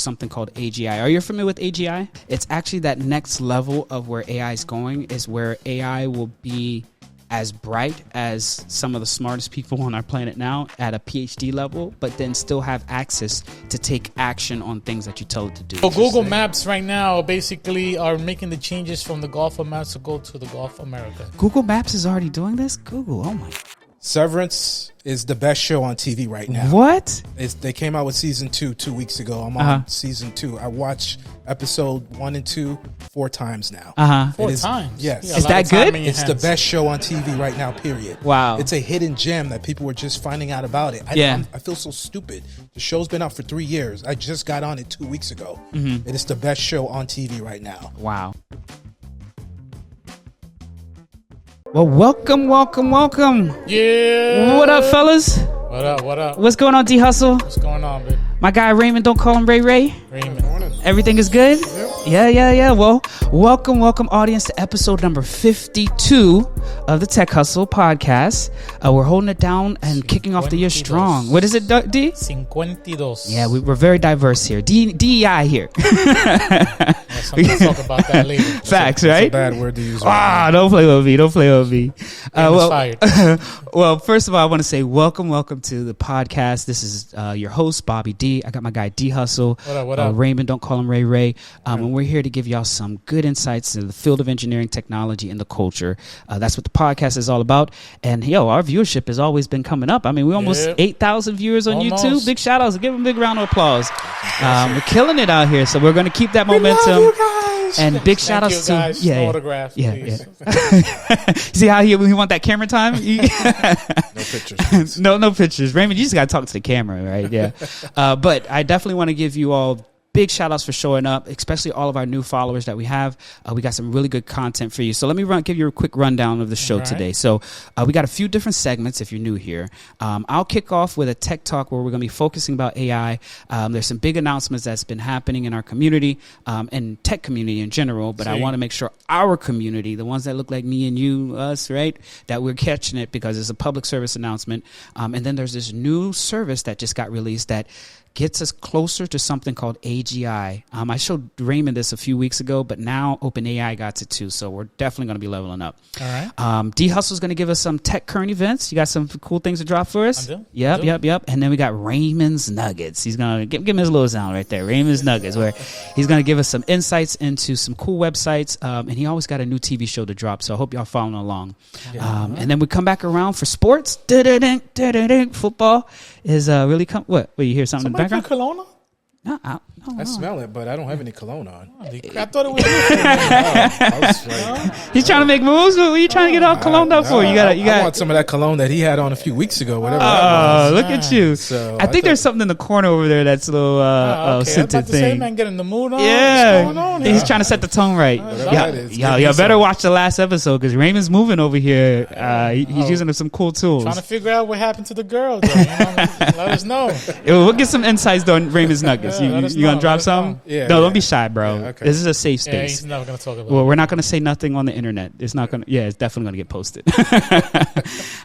something called AGI. Are you familiar with AGI? It's actually that next level of where AI is going, is where AI will be as bright as some of the smartest people on our planet now at a PhD level, but then still have access to take action on things that you tell it to do. So Google Maps right now basically are making the changes from the Gulf of Mexico to the Gulf of America. Google Maps is already doing this? Google, oh my. Severance is the best show on TV right now. What? They came out with season 2 weeks ago. I'm on season 2. I watched episode 1 and 2 4 times now. 4 times? Yes. Is that good? It's the best show on TV right now, period. Wow. It's a hidden gem that people were just finding out about it. I feel so stupid. The show's been out for 3 years. I just got on it 2 weeks ago. It is the best show on TV right now. Wow. Well, welcome. Yeah. What up, fellas? What up? What's going on, D Hustle? What's going on, baby? My guy Raymond, don't call him Ray. Raymond. Everything is good? Yeah. Well, welcome, audience, to episode number 52 of the Tech Hustle podcast. We're holding it down and kicking off the year strong. What is it, D? 52. Yeah, we're very diverse here. DEI here. Let's talk about that later. Facts, It's right? a bad word to use. Right Don't play with me. Fired. Well, first of all, I want to say welcome to the podcast. This is your host, Bobby D. I got my guy D Hustle. What up? Raymond, don't call him Ray. And we're here to give y'all some good insights into the field of engineering, technology, and the culture. That's what the podcast is all about. And our viewership has always been coming up. I mean, we almost 8,000 viewers on YouTube. Big shout outs. Give them a big round of applause. We're killing it out here. So we're going to keep that momentum. And big shout outs to autographs. Yeah. See how he want that camera time? No pictures. No pictures. Raymond, you just got to talk to the camera, right? Yeah. But I definitely want to give you all big shout outs for showing up, especially all of our new followers that we have. We got some really good content for you. So let me give you a quick rundown of the show today. So we got a few different segments if you're new here. I'll kick off with a tech talk where we're going to be focusing about AI. There's some big announcements that's been happening in our community and tech community in general, but I want to make sure our community, the ones that look like me and you, us, right, that we're catching it because it's a public service announcement. And then there's this new service that just got released that gets us closer to something called AGI. I showed Raymond this a few weeks ago, but now OpenAI got it too. So we're definitely going to be leveling up. All right. D Hustle's going to give us some tech current events. You got some cool things to drop for us? I do. Yep. And then we got Raymond's Nuggets. He's going to give him his little sound right there. Raymond's Nuggets, where he's going to give us some insights into some cool websites. And he always got a new TV show to drop. So I hope y'all following along. And then we come back around for sports. Football is really What, you hear something in the background? Cologne? No, I smell it, but I don't have any cologne on. I thought it was. I was like, He's trying to make moves. What are you trying to get all cologne up for? I want some of that cologne that he had on a few weeks ago. Whatever. Oh, look at you! So I think there's something in the corner over there that's a little scented I was about to say, thing. man, getting the mood on. Yeah, What's going on he's trying to set the tone right. Y'all better watch the last episode because Raymond's moving over here. He's using some cool tools. Trying to figure out what happened to the girl. Though, let us know. We'll get some insights on Raymond's Nuggets. You gonna drop something? Yeah. No, don't be shy, bro. Yeah, okay. This is a safe space. Yeah, he's never gonna talk about. Well, we're not going to say nothing on the internet. It's not going to. Yeah, it's definitely going to get posted.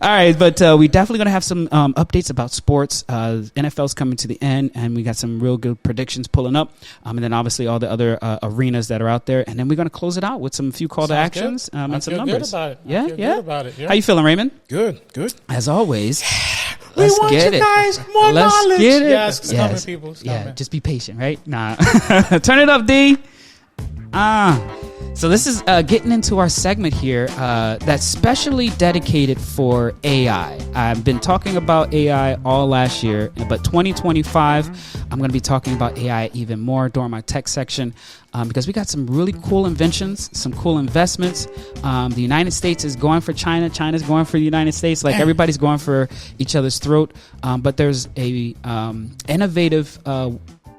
All right, but we definitely going to have some updates about sports. NFL's coming to the end, and we got some real good predictions pulling up. And then obviously all the other arenas that are out there. And then we're going to close it out with some few call to actions and some numbers. Good about it. Yeah. Good about it. Yeah. How you feeling, Raymond? Good. As always. We Let's want get you it. guys more Let's knowledge. get it. Yes, it's coming, people. It's Yeah, coming. just be patient, right? Nah. Turn it up, D. So this is getting into our segment here that's specially dedicated for AI. I've been talking about AI all last year, but 2025, I'm going to be talking about AI even more during my tech section because we got some really cool inventions, some cool investments. The United States is going for China. China's going for the United States. Like everybody's going for each other's throat. But there's a innovative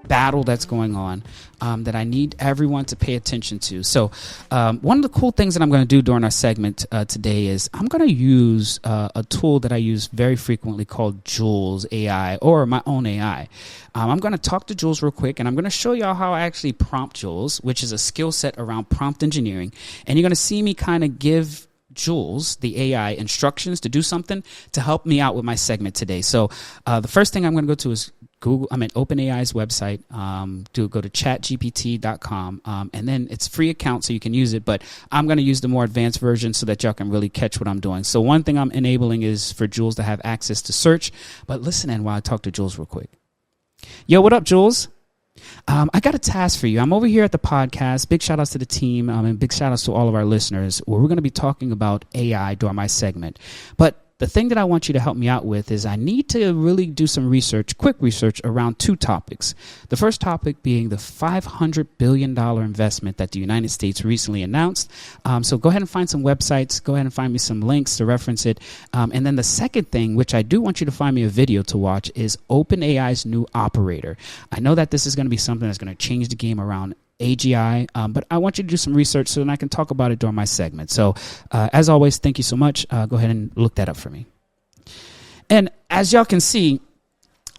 battle that's going on that I need everyone to pay attention to. So one of the cool things that I'm going to do during our segment today is I'm going to use a tool that I use very frequently called Jules AI, or my own AI. I'm going to talk to Jules real quick, and I'm going to show y'all how I actually prompt Jules, which is a skill set around prompt engineering. And you're going to see me kind of give Jules, the AI, instructions to do something to help me out with my segment today. So the first thing I'm going to go to is OpenAI's website. Go to chatgpt.com, and then it's free account, so you can use it. But I'm going to use the more advanced version so that y'all can really catch what I'm doing. So one thing I'm enabling is for Jules to have access to search. But listen in while I talk to Jules real quick. Yo, what up, Jules? I got a task for you. I'm over here at the podcast. Big shout outs to the team, and big shout outs to all of our listeners, where we're going to be talking about AI during my segment. But the thing that I want you to help me out with is I need to really do some research, quick research around two topics. The first topic being the $500 billion investment that the United States recently announced. So go ahead and find some websites. Go ahead and find me some links to reference it. And then the second thing, which I do want you to find me a video to watch, is OpenAI's new operator. I know that this is going to be something that's going to change the game around AGI, but I want you to do some research so that I can talk about it during my segment. So as always, thank you so much. Go ahead and look that up for me. And as y'all can see,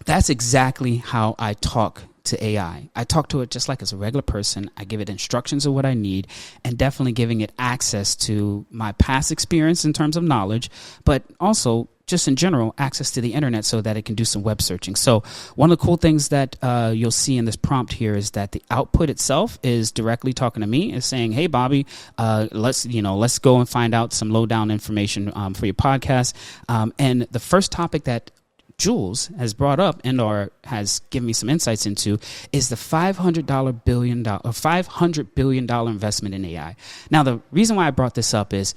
that's exactly how I talk to AI. I talk to it just like as a regular person. I give it instructions of what I need, and definitely giving it access to my past experience in terms of knowledge, but also just in general, access to the internet so that it can do some web searching. So one of the cool things that you'll see in this prompt here is that the output itself is directly talking to me. It's saying, hey, Bobby, let's go and find out some lowdown information for your podcast. And the first topic that Jules has brought up and or has given me some insights into is the $500 billion investment in AI. Now, the reason why I brought this up is,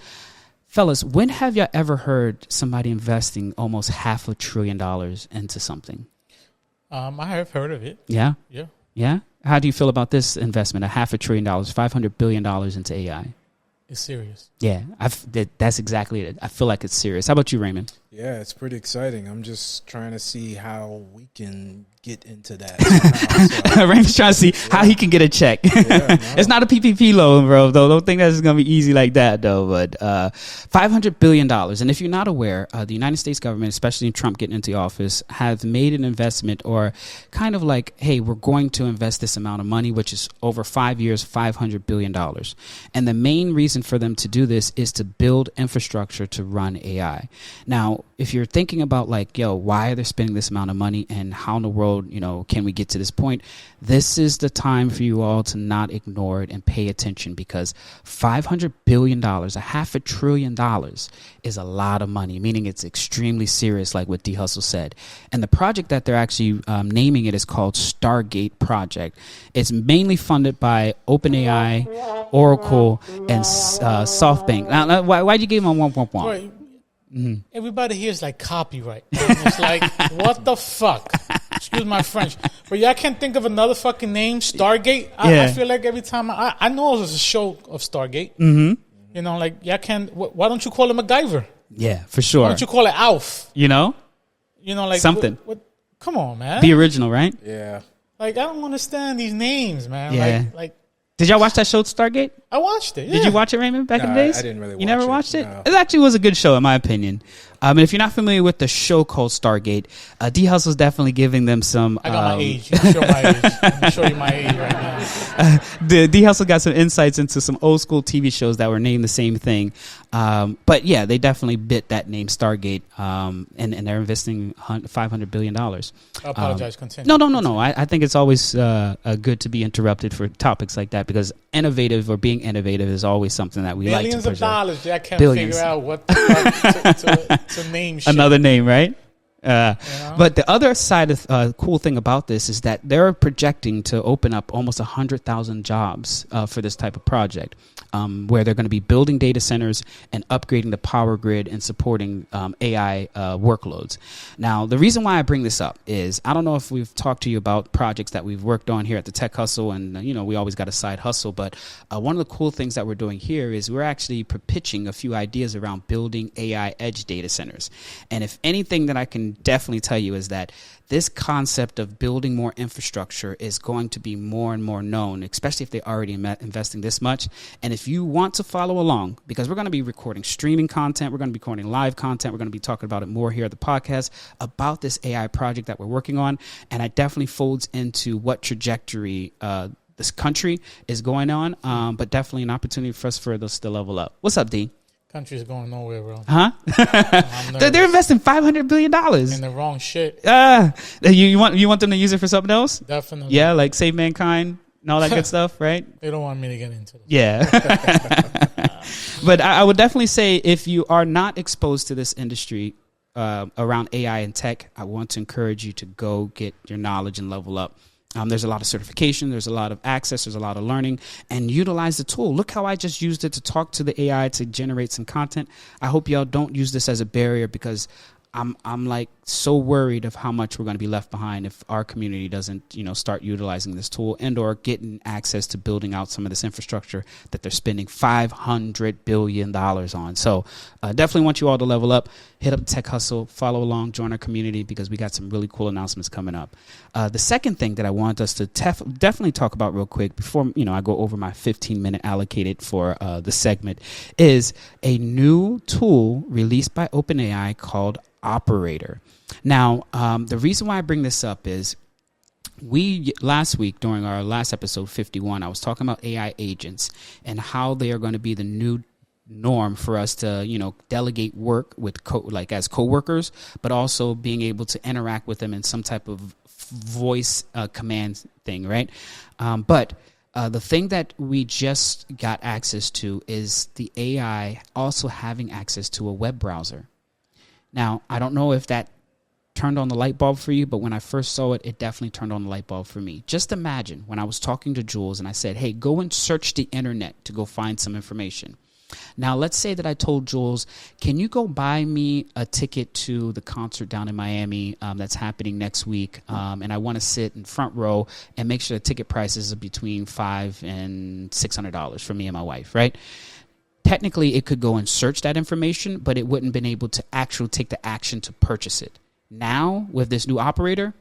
fellas, when have you ever heard somebody investing almost $500 billion into something? I have heard of it. Yeah? Yeah. Yeah? How do you feel about this investment, $500 billion, $500 billion into AI? It's serious. Yeah, that's exactly it. I feel like it's serious. How about you, Raymond? Yeah, it's pretty exciting. I'm just trying to see how we can get into that somehow. So, Raymond's trying to see how he can get a check. It's not a PPP loan, bro, though. Don't think that's going to be easy like that, though. But $500 billion. And if you're not aware, the United States government, especially in Trump getting into office, have made an investment, or kind of like, hey, we're going to invest this amount of money, which is over 5 years, $500 billion. And the main reason for them to do this is to build infrastructure to run AI. Now, if you're thinking about like, yo, why are they spending this amount of money and how in the world, can we get to this point? This is the time for you all to not ignore it and pay attention, because $500 billion, $500 billion is a lot of money, meaning it's extremely serious, like what D Hustle said. And the project that they're actually naming it is called Stargate Project. It's mainly funded by OpenAI, Oracle, and SoftBank. Now, why'd you give them a 1.1? Right. Mm-hmm. Everybody here is like copyright. It's like, what the fuck? Excuse my French. But yeah, I can't think of another fucking name. Stargate. I feel like every time I know there's a show of Stargate. Mm-hmm. Like, yeah, why don't you call it MacGyver? Yeah, for sure. Why don't you call it Alf? Like something. Come on, man. The original, right? Yeah. Like, I don't understand these names, man. Yeah. Like. Did y'all watch that show, Stargate? I watched it. Yeah. Did you watch it, Raymond, back in the days? I didn't really watch it. You never watched it? No. It actually was a good show, in my opinion. And if you're not familiar with the show called Stargate, D Hustle's definitely giving them some. I got my age. You can show my age. I'm going to show you my age right now. The D Hustle got some insights into some old school TV shows that were named the same thing. But yeah, they definitely bit that name Stargate, and they're investing $500 billion. I apologize. Continue. No. I think it's always good to be interrupted for topics like that, because being innovative is always something that we like to Billions preserve. of dollars. I can't Billions. figure out what the fuck to name shit. Another name, right? But the other side of cool thing about this is that they're projecting to open up almost 100,000 jobs for this type of project, where they're going to be building data centers and upgrading the power grid and supporting AI workloads. Now, the reason why I bring this up is, I don't know if we've talked to you about projects that we've worked on here at the Tech Hustle, and we always got a side hustle, but one of the cool things that we're doing here is we're actually pitching a few ideas around building AI edge data centers. And if anything that I can definitely tell you is that this concept of building more infrastructure is going to be more and more known, especially if they're already investing this much. And if you want to follow along, because we're going to be recording streaming content, we're going to be recording live content, we're going to be talking about it more here at the podcast about this AI project that we're working on. And it definitely folds into what trajectory this country is going on, but definitely an opportunity for us to level up. What's up, D? country's going nowhere, bro. Huh? They're investing $500 billion in the wrong shit. You want them to use it for something else? Definitely. Yeah, like save mankind and all that good stuff, right? They don't want me to get into it. Yeah. But I would definitely say if you are not exposed to this industry around AI and tech, I want to encourage you to go get your knowledge and level up. There's a lot of certification, there's a lot of access, there's a lot of learning, and utilize the tool. Look how I just used it to talk to the AI to generate some content. I hope y'all don't use this as a barrier, because I'm like so worried of how much we're going to be left behind if our community doesn't, start utilizing this tool and or getting access to building out some of this infrastructure that they're spending $500 billion on. So definitely want you all to level up, hit up Tech Hustle, follow along, join our community, because we got some really cool announcements coming up. The second thing that I want us to definitely talk about real quick before, I go over my 15-minute allocated for the segment is a new tool released by OpenAI called Operator. Now, the reason why I bring this up is last week during our last episode 51, I was talking about AI agents and how they are going to be the new norm for us to, delegate work with as coworkers, but also being able to interact with them in some type of voice command thing, right? But the thing that we just got access to is the AI also having access to a web browser. Now, I don't know if that turned on the light bulb for you, but when I first saw it, it definitely turned on the light bulb for me. Just imagine when I was talking to Jules and I said, hey, go and search the internet to go find some information. Now, let's say that I told Jules, can you go buy me a ticket to the concert down in Miami that's happening next week, and I want to sit in front row and make sure the ticket prices are between $500 and $600 for me and my wife, right? Technically, it could go and search that information, but it wouldn't been able to actually take the action to purchase it. Now, with this new operator,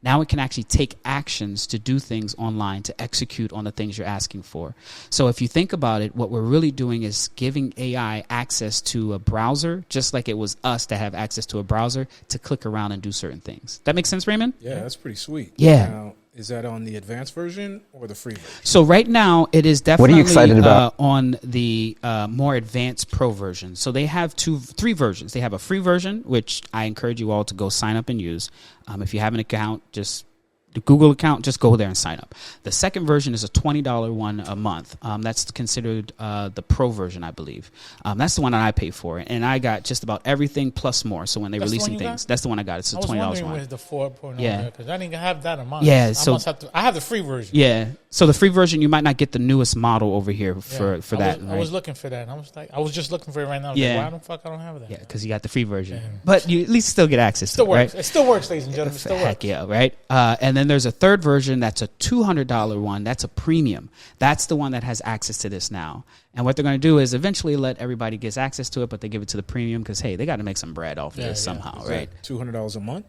now it can actually take actions to do things online, to execute on the things you're asking for. So if you think about it, what we're really doing is giving AI access to a browser, just like it was us to have access to a browser to click around and do certain things. That makes sense, Raymond? Yeah, that's pretty sweet. Yeah. Now, is that on the advanced version or the free version? So right now, it is definitely what are you excited about? On the more advanced pro version. So they have three versions. They have a free version, which I encourage you all to go sign up and use. If you have an account, just the Google account, just go there and sign up. The second version is a $20 one a month. That's considered the pro version, I believe. That's the one that I pay for, and I got just about everything plus more. So when they're releasing things, that's the one I got. It's a $20 one. With the 4.0, yeah, because I didn't have that a month. Yeah, so I have the free version. Yeah, so the free version, you might not get the newest model over here for that. I was looking for that. I was just looking for it right now. Yeah, like, why the fuck I don't have that? Yeah, because you got the free version, but you at least still get access. Still to works. Right? It still works, ladies and gentlemen. It still Heck works. yeah, right? And then there's a third version that's a $200 one. That's a premium. That's the one that has access to this now. And what they're going to do is eventually let everybody get access to it, but they give it to the premium because, hey, they got to make some bread off this somehow, right? $200 a month?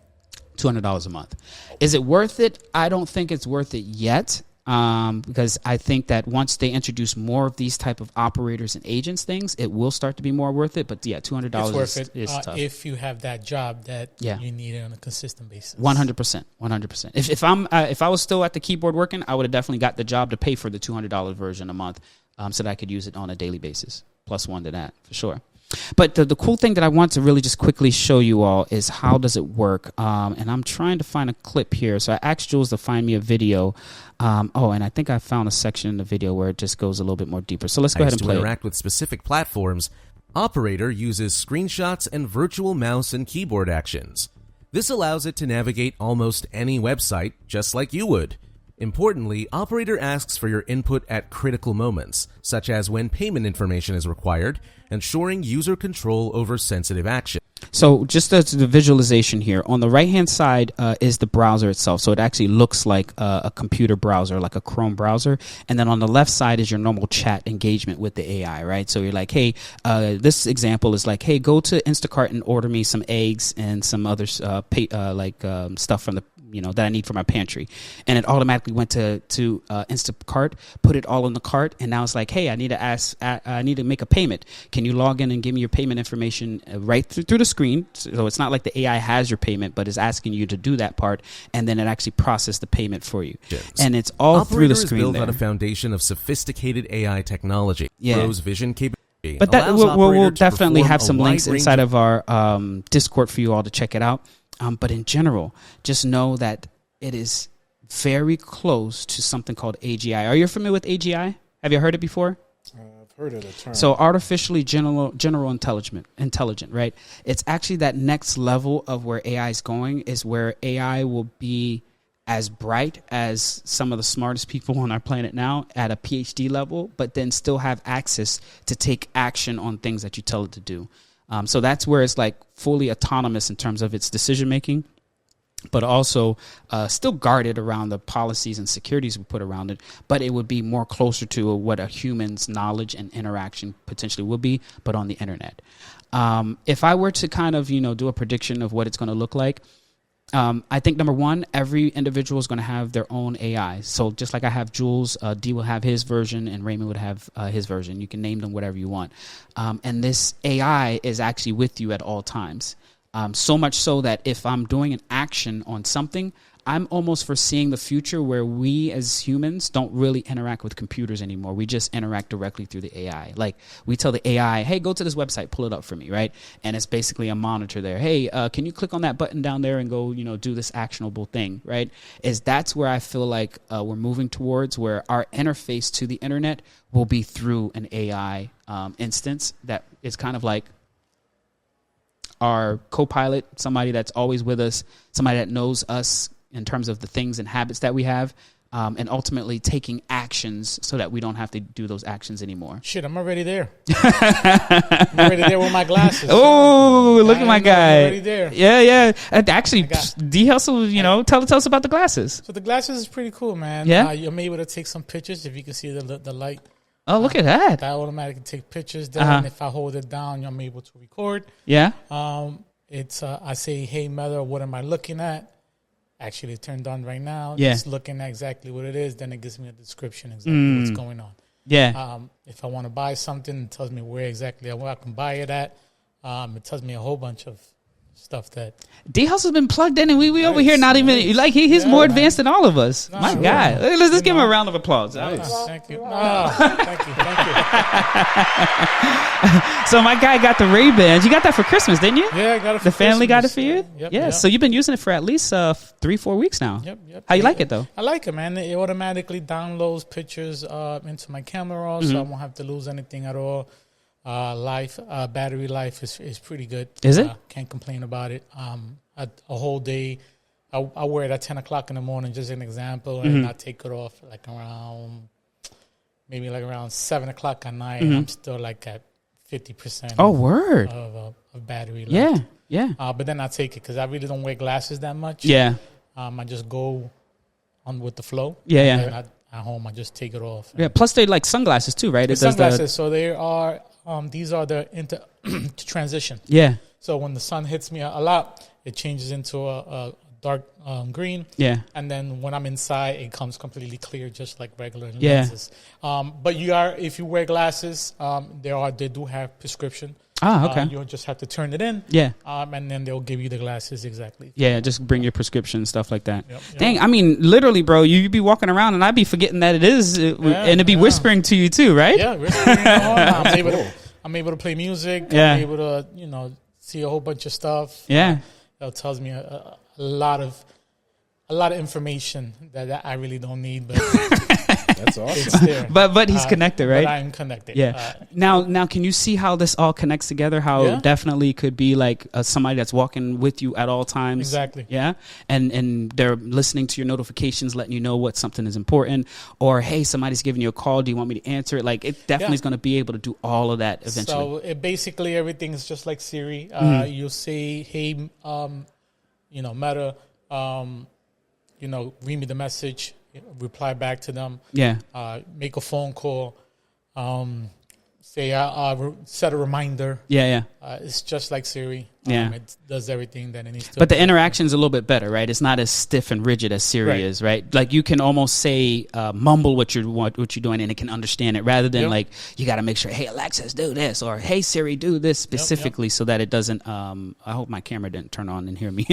$200 a month. Is it worth it? I don't think it's worth it yet. Because I think that once they introduce more of these type of operators and agents things, it will start to be more worth it. But yeah, $200 is tough. If you have that job that you need it on a consistent basis. 100%. If I was still at the keyboard working, I would have definitely got the job to pay for the $200 version a month, so that I could use it on a daily basis. Plus one to that for sure. But the cool thing that I want to really just quickly show you all is how does it work. And I'm trying to find a clip here. So I asked Jules to find me a video. And I think I found a section in the video where it just goes a little bit more deeper. So let's go ahead and play to interact with specific platforms, Operator uses screenshots and virtual mouse and keyboard actions. This allows it to navigate almost any website, just like you would. Importantly, Operator asks for your input at critical moments, such as when payment information is required, ensuring user control over sensitive action. So just as the visualization here, on the right-hand side is the browser itself. So it actually looks like a computer browser, like a Chrome browser. And then on the left side is your normal chat engagement with the AI, right? So you're like, hey, this example is like, hey, go to Instacart and order me some eggs and some other stuff from the that I need for my pantry. And it automatically went to Instacart, put it all in the cart, and now it's like, hey, I need to make a payment. Can you log in and give me your payment information right through the screen? So it's not like the AI has your payment, but is asking you to do that part, and then it actually processes the payment for you. And it's all Operator through the screen. Operator is built on a foundation of sophisticated AI technology. Pros vision capability. But that we'll definitely have some links inside of our Discord for you all to check it out. But in general, just know that it is very close to something called AGI. Are you familiar with AGI? Have you heard it before? I've heard of the term. So artificially general intelligent, right? It's actually that next level of where AI is going, is where AI will be as bright as some of the smartest people on our planet now at a PhD level, but then still have access to take action on things that you tell it to do. So that's where it's like fully autonomous in terms of its decision making, but also still guarded around the policies and securities we put around it. But it would be more closer to what a human's knowledge and interaction potentially will be, but on the internet. If I were to kind of, do a prediction of what it's going to look like, I think number one, every individual is going to have their own AI. So just like I have Jules, D will have his version, and Raymond would have his version. You can name them whatever you want. And this AI is actually with you at all times. So much so that if I'm doing an action on something, I'm almost foreseeing the future where we as humans don't really interact with computers anymore. We just interact directly through the AI. Like we tell the AI, hey, go to this website, pull it up for me, right? And it's basically a monitor there. Hey, can you click on that button down there and go, do this actionable thing, right? That's where I feel like we're moving towards, where our interface to the internet will be through an AI instance that is kind of like our co-pilot, somebody that's always with us, somebody that knows us in terms of the things and habits that we have, and ultimately taking actions so that we don't have to do those actions anymore. Shit, I'm already there. I'm already there with my glasses. Oh, look at my guy. I'm already there. Yeah. Actually, D Hustle, tell us about the glasses. So the glasses is pretty cool, man. Yeah? I'm able to take some pictures if you can see the light. Oh, look at that. That automatically take pictures. Then if I hold it down, I'm able to record. Yeah. It's I say, hey, mother, what am I looking at? Actually, it turned on right now. Yeah. Just looking at exactly what it is. Then it gives me a description exactly what's going on. Yeah. If I want to buy something, it tells me where exactly I can buy it at. It tells me a whole bunch of stuff that D House has been plugged in, and we over here not even like he's more advanced than all of us. My God, let's give him a round of applause. Thank you. Thank you. So my guy got the Ray-Bans. You got that for Christmas, didn't you? Yeah, I got it. The family got it for you. Yep. So you've been using it for at least 3-4 weeks now. Yep. How you like it though? I like it, man. It automatically downloads pictures into my camera roll, so I won't have to lose anything at all. Battery life is pretty good. Is it? Can't complain about it. A whole day, I wear it at 10 o'clock in the morning, just an example, and I take it off around 7 o'clock at night, and I'm still at 50%. Oh, word. Of battery life. Yeah. But then I take it because I really don't wear glasses that much. Yeah. I just go on with the flow. Yeah. And then at home, I just take it off. Yeah. Plus, they like sunglasses too, right? It sunglasses. So they are. These are the transition. Yeah. So when the sun hits me a lot, it changes into a dark green. Yeah. And then when I'm inside, it comes completely clear, just like regular lenses. But if you wear glasses, they do have prescription. Okay. You'll just have to turn it in. Yeah. And then they'll give you the glasses exactly. Yeah, just bring your prescription, stuff like that. Yep. Dang, I mean, literally, bro, you'd be walking around and I'd be forgetting that it is, and it'd be whispering to you too, right? Yeah, whispering. I'm able to play music. Yeah. I'm able to, see a whole bunch of stuff. Yeah. That tells me a lot of information that I really don't need, but that's awesome. It's there. But he's connected, right? But I'm connected. Yeah. Now, can you see how this all connects together? How it definitely could be like somebody that's walking with you at all times. Exactly. Yeah. And they're listening to your notifications, letting you know what something is important, or hey, somebody's giving you a call. Do you want me to answer it? Like it definitely is going to be able to do all of that eventually. So basically everything is just like Siri. You'll say, hey, Meta, read me the message. Reply back to them. Yeah. Make a phone call. Say set a reminder. Yeah. It's just like Siri. Yeah. It does everything that it needs to. But the interaction's a little bit better, right? It's not as stiff and rigid as Siri is, right? Like you can almost say, mumble what you're doing, and it can understand it, rather than like you got to make sure, hey Alexa, do this, or hey Siri, do this specifically, so that it doesn't. I hope my camera didn't turn on and hear me.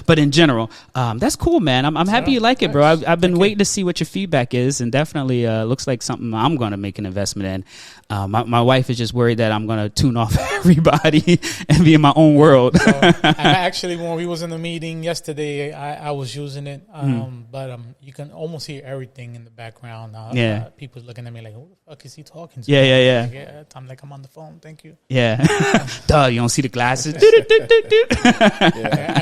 But in general, that's cool, man. I'm happy you like it, bro. I've been waiting to see what your feedback is, and definitely looks like something I'm going to make an investment in. My wife is just worried that I'm going to tune off everybody and be in my own world. Actually, when we was in the meeting yesterday, I was using it, but you can almost hear everything in the background. People looking at me like, who the fuck is he talking to? Yeah. I'm like, I'm on the phone. Thank you. Yeah. Duh, you don't see the glasses.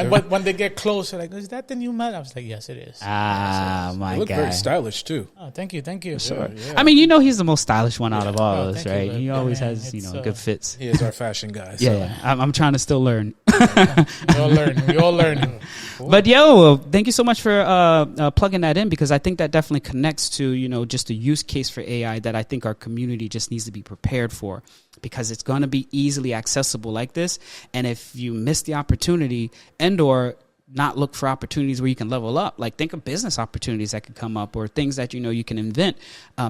And when they get close, they're like, is that the new Mac? I was like, yes, it is. My You look guy. very stylish too. Oh, thank you. Sure. I mean, he's the most stylish one out of all of us, right? He always has, good fits. He is our fashion guy. So. Yeah. I'm trying to still learn. We all learning. Cool. But thank you so much for plugging that in, because I think that definitely connects to, just a use case for AI that I think our community just needs to be prepared for, because it's going to be easily accessible like this. And if you miss the opportunity or not look for opportunities where you can level up, like think of business opportunities that could come up, or things that you can invent.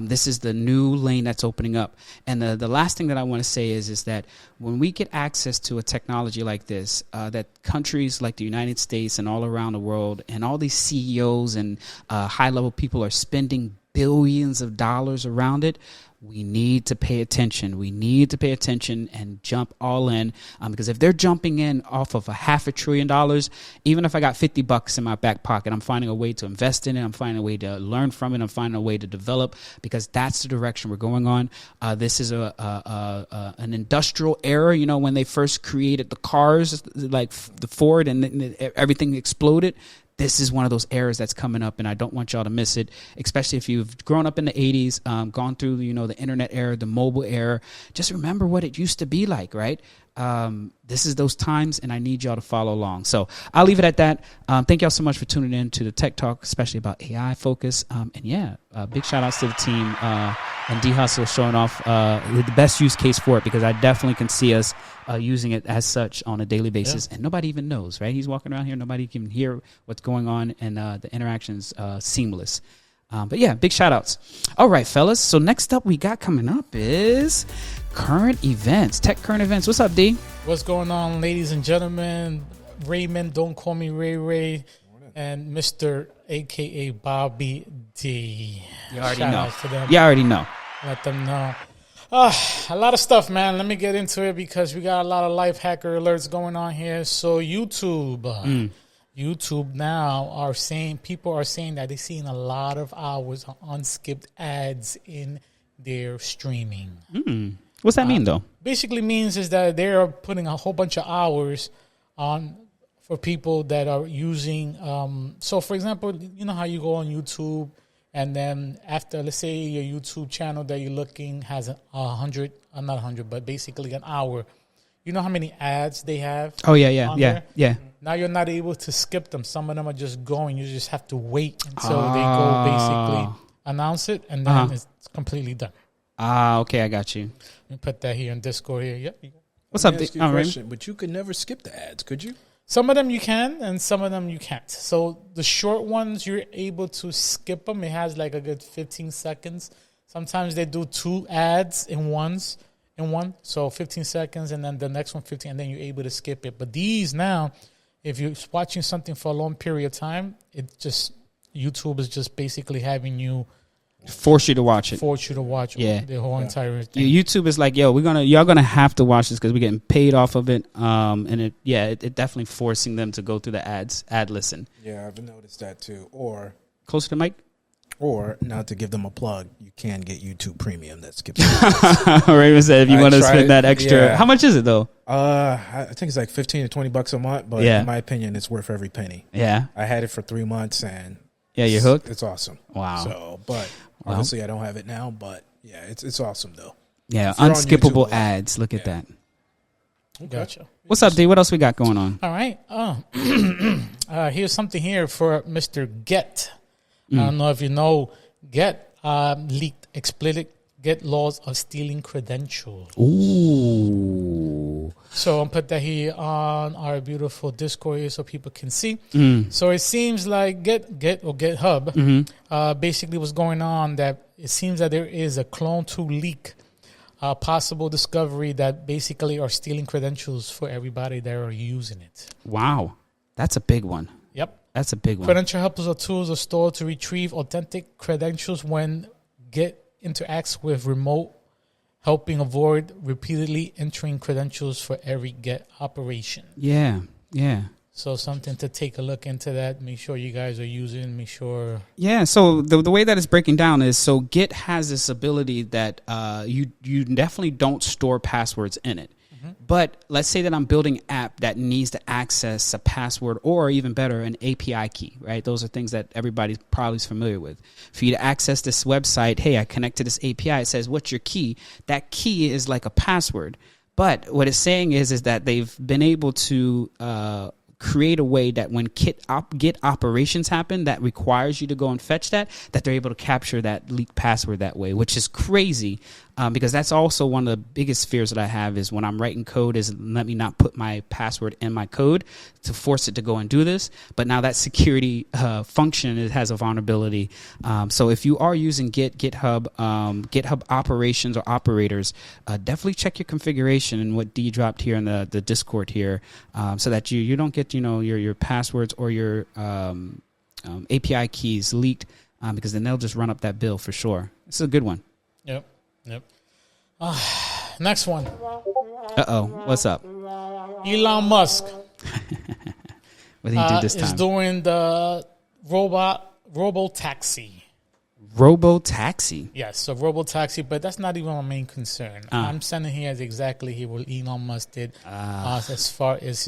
This is the new lane that's opening up. And the last thing that I want to say is that when we get access to a technology like this, that countries like the United States and all around the world, and all these CEOs and high level people are spending billions of dollars around it, we need to pay attention. We need to pay attention and jump all in, because if they're jumping in off of $500 billion, even if I got $50 in my back pocket, I'm finding a way to invest in it. I'm finding a way to learn from it. I'm finding a way to develop, because that's the direction we're going on. This is an industrial era. When they first created the cars, like the Ford, and everything exploded. This is one of those eras that's coming up, and I don't want y'all to miss it, especially if you've grown up in the 80s, gone through, the internet era, the mobile era. Just remember what it used to be like, right? This is those times, and I need y'all to follow along. So I'll leave it at that. Thank y'all so much for tuning in to the Tech Talk, especially about AI focus. Big shout outs to the team and D Hustle showing off the best use case for it, because I definitely can see us using it as such on a daily basis, and nobody even knows, right? He's walking around here, nobody can hear what's going on, and the interaction's seamless. Big shout outs. All right, fellas. So next up we got coming up is current events, tech current events. What's up, D? What's going on, ladies and gentlemen? Raymond, don't call me Ray, and Mr. AKA Bobby D. You already know. Let them know. A lot of stuff, man. Let me get into it, because we got a lot of life hacker alerts going on here. So YouTube now people are saying that they're seeing a lot of hours of unskipped ads in their streaming. What's that mean, though? Basically means is that they're putting a whole bunch of hours on for people that are using. So, for example, you know how you go on YouTube, and then after, let's say your YouTube channel that you're looking has 100, not 100, but basically an hour. You know how many ads they have? Oh, yeah. Now you're not able to skip them. Some of them are just going. You just have to wait until they go basically announce it, and then it's completely done. Okay, I got you. Let me put that here in Discord here. Yep. What's up, question, but you could never skip the ads, could you? Some of them you can, and some of them you can't. So the short ones, you're able to skip them. It has like a good 15 seconds. Sometimes they do 2 ads in one. So 15 seconds, and then the next one 15, and then you're able to skip it. But these now, if you're watching something for a long period of time, YouTube is just basically having you force you to watch it. The whole entire thing. YouTube is like, y'all gonna have to watch this, because we're getting paid off of it. And it definitely forcing them to go through the ad listen. Yeah, I've noticed that too. Or close to the mic. Or, not to give them a plug, you can get YouTube Premium that skips. Raven said if you want to spend that extra. How much is it, though? I think it's like $15 to $20 a month, but in my opinion, it's worth every penny. Yeah. I had it for 3 months, and you're hooked? It's awesome. Wow. So, but obviously I don't have it now, but yeah, it's awesome, though. Yeah, unskippable ads. Look at that. Gotcha. What's up, D? What else we got going on? All right. Here's something here for Mr. Get. I don't know if you know, Get leaked explicit Get laws of stealing credentials. Ooh. So I'll put that here on our beautiful Discord here so people can see. So it seems like GitHub, basically what's going on, that it seems that there is a clone 2 leak, possible discovery that basically are stealing credentials for everybody that are using it. Wow. That's a big one. Yep. That's a big one. Credential helpers or tools are stored to retrieve authentic credentials when Git interacts with remote, helping avoid repeatedly entering credentials for every Git operation. Yeah. So something to take a look into that. Make sure you guys are using. Make sure. Yeah. So the way that it's breaking down is, so Git has this ability that you definitely don't store passwords in it. But let's say that I'm building an app that needs to access a password, or even better, an API key, right? Those are things that everybody probably is familiar with. For you to access this website, hey, I connect to this API. It says, what's your key? That key is like a password. But what it's saying is that they've been able to create a way that when Git operations happen that requires you to go and fetch that they're able to capture that leaked password that way, which is crazy. Because that's also one of the biggest fears that I have, is when I'm writing code, is let me not put my password in my code to force it to go and do this. But now that security function, it has a vulnerability. So if you are using GitHub operations or operators, definitely check your configuration and what D dropped here in the Discord here, so that you don't get your passwords or your API keys leaked, because then they'll just run up that bill for sure. It's a good one. Yep. Next one. What's up? Elon Musk. What did he do this time? Is doing the robo-taxi. Robo-taxi? Yes, so robo-taxi, but that's not even my main concern. I'm sending here as exactly what Elon Musk did, as far as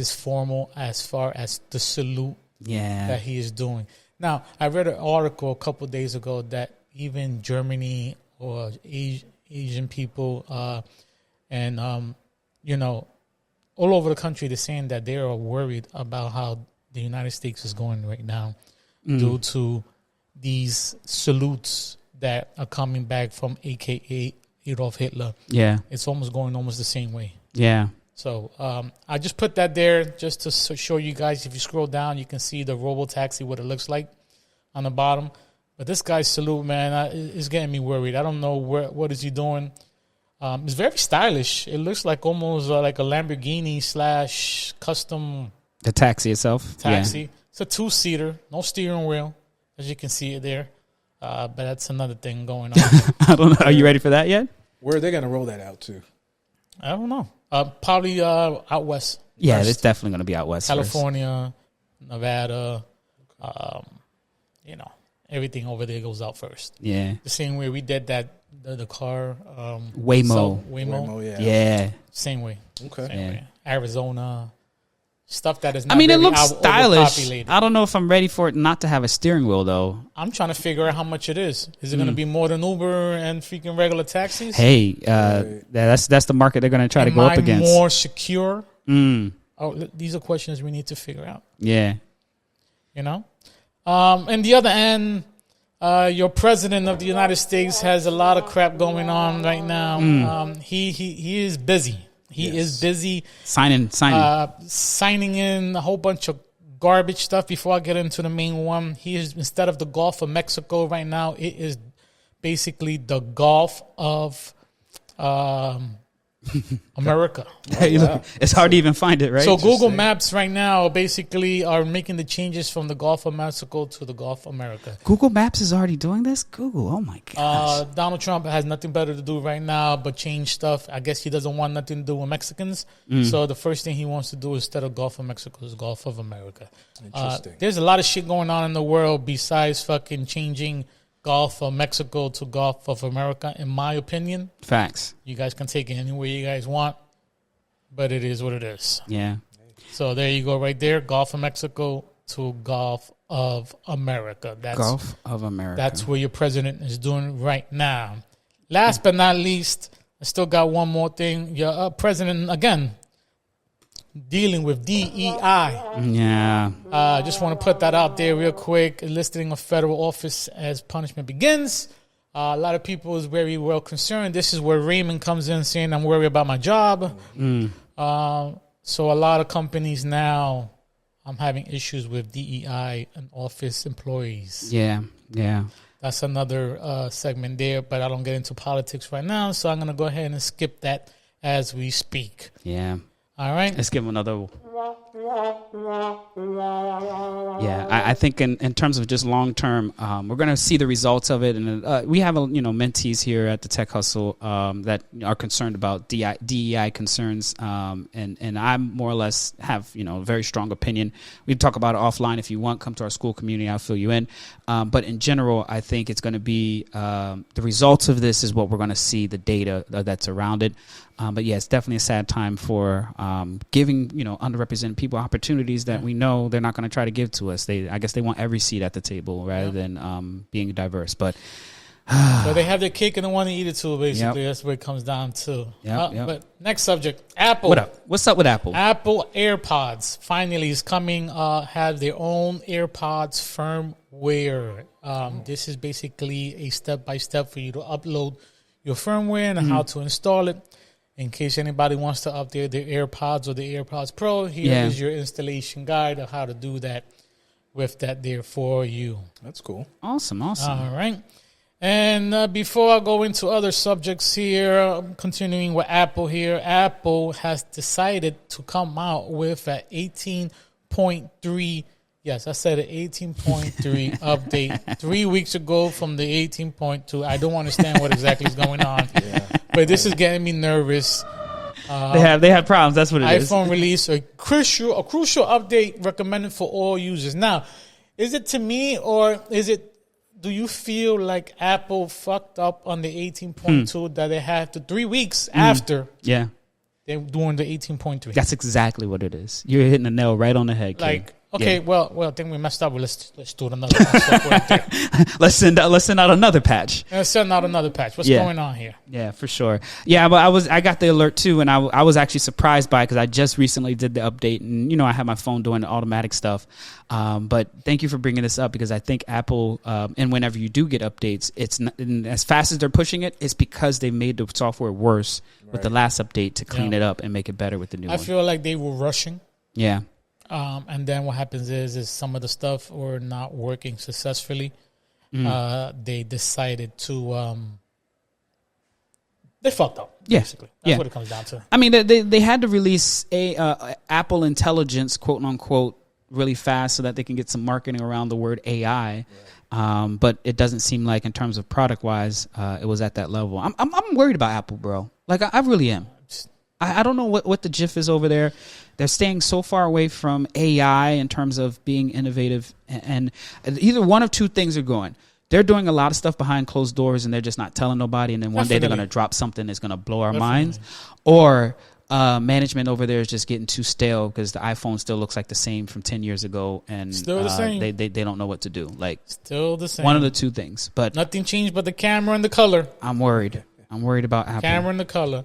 the salute that he is doing. Now, I read an article a couple of days ago that even Germany or Asian people and all over the country, they're saying that they are worried about how the United States is going right now due to these salutes that are coming back from AKA Adolf Hitler. Yeah. It's going the same way. Yeah. So I just put that there just to show you guys. If you scroll down, you can see the robo-taxi, what it looks like on the bottom. But this guy's salute, man, is getting me worried. I don't know what is he doing. It's very stylish. It looks like almost like a Lamborghini / custom. The taxi itself. Taxi. Yeah. It's a 2-seater, no steering wheel, as you can see it there. But that's another thing going on. I don't know. Are you ready for that yet? Where are they going to roll that out to? I don't know. Probably out west. Yeah, it's definitely going to be out west. California, Nevada, everything over there goes out first. Yeah. The same way we did that, the car. Waymo. Waymo, yeah. Same way. Okay. Same way. Arizona. Stuff that is not it looks stylish. overpopulated. I don't know if I'm ready for it not to have a steering wheel, though. I'm trying to figure out how much it is. Is it going to be more than Uber and freaking regular taxis? Hey, that's the market they're going to try to go up against. More secure? These are questions we need to figure out. Yeah. And the other end, your president of the United States has a lot of crap going on right now. He is busy. He is busy signing in a whole bunch of garbage stuff. Before I get into the main one, he is, instead of the Gulf of Mexico right now, it is basically the Gulf of America. It's hard to even find it, right? So Google Maps right now basically are making the changes from the Gulf of Mexico to the Gulf of America. Google Maps is already doing this? Google, oh my gosh. Donald Trump has nothing better to do right now but change stuff. I guess he doesn't want nothing to do with Mexicans. So the first thing he wants to do instead of Gulf of Mexico is Gulf of America. Interesting. There's a lot of shit going on in the world besides fucking changing Gulf of Mexico to Gulf of America, in my opinion. Facts. You guys can take it any way you guys want, but it is what it is. Yeah. So there you go right there, Gulf of Mexico to Gulf of America. That's Gulf of America. That's what your president is doing right now. Last but not least, I still got one more thing. Your president, again, dealing with DEI. Yeah. I just want to put that out there real quick. Enlisting a federal office as punishment begins. A lot of people is very well concerned. This is where Raymond comes in saying, I'm worried about my job. So a lot of companies now, I'm having issues with DEI and office employees. Yeah. That's another segment there, but I don't get into politics right now, so I'm going to go ahead and skip that as we speak. Yeah. All right. Let's give them another. Yeah, I think in terms of just long term, we're going to see the results of it, and we have mentees here at the Tech Hustle that are concerned about DEI concerns, and I more or less have a very strong opinion. We can talk about it offline if you want. Come to our school community, I'll fill you in. But in general, I think it's going to be the results of this is what we're going to see, the data that's around it. But yeah, it's definitely a sad time for giving underrepresented people opportunities that we know they're not going to try to give to us. I guess they want every seat at the table rather than being diverse. But so they have their cake and they want to eat it too. Basically, that's what it comes down to. But next subject, Apple. What up? What's up with Apple? Apple AirPods finally is coming. Have their own AirPods firmware. This is basically a step-by-step for you to upload your firmware and how to install it. In case anybody wants to update their AirPods or the AirPods Pro, here is your installation guide of how to do that with that there for you. That's cool. Awesome. All right. And before I go into other subjects here, continuing with Apple here, Apple has decided to come out with an 18.3. Yes, I said an 18.3 update 3 weeks ago from the 18.2. I don't understand what exactly is going on. But this is getting me nervous. They had problems. That's what it is. iPhone released a crucial update recommended for all users. Now, is it to me or do you feel like Apple fucked up on the 18.2 that they had to 3 weeks after? Yeah. They're doing the 18.3. That's exactly what it is. You're hitting the nail right on the head, kid. Okay, well, I think we messed up. Let's do it another patch. Let's send out another patch. Let's send out another patch. What's going on here? Yeah, for sure. Yeah, but I got the alert too, and I was actually surprised by it because I just recently did the update, and I have my phone doing the automatic stuff. But thank you for bringing this up because I think Apple, and whenever you do get updates, it's not, as fast as they're pushing it, it's because they made the software worse with the last update to clean it up and make it better with the new one. I feel like they were rushing. Yeah. And then what happens is some of the stuff were not working successfully. They decided to they fucked up. Basically, that's what it comes down to. I mean, they had to release a Apple Intelligence, quote unquote, really fast so that they can get some marketing around the word AI. But it doesn't seem like in terms of product wise, it was at that level. I'm worried about Apple, bro. Like I really am. I don't know what the GIF is over there. They're staying so far away from AI in terms of being innovative. And either one of two things are going. They're doing a lot of stuff behind closed doors and they're just not telling nobody. And then one day they're going to drop something that's going to blow our minds. Or management over there is just getting too stale because the iPhone still looks like the same from 10 years ago. And still the same. They don't know what to do. Like still the same. One of the two things. But nothing changed but the camera and the color. I'm worried. I'm worried about Apple. Camera and the color.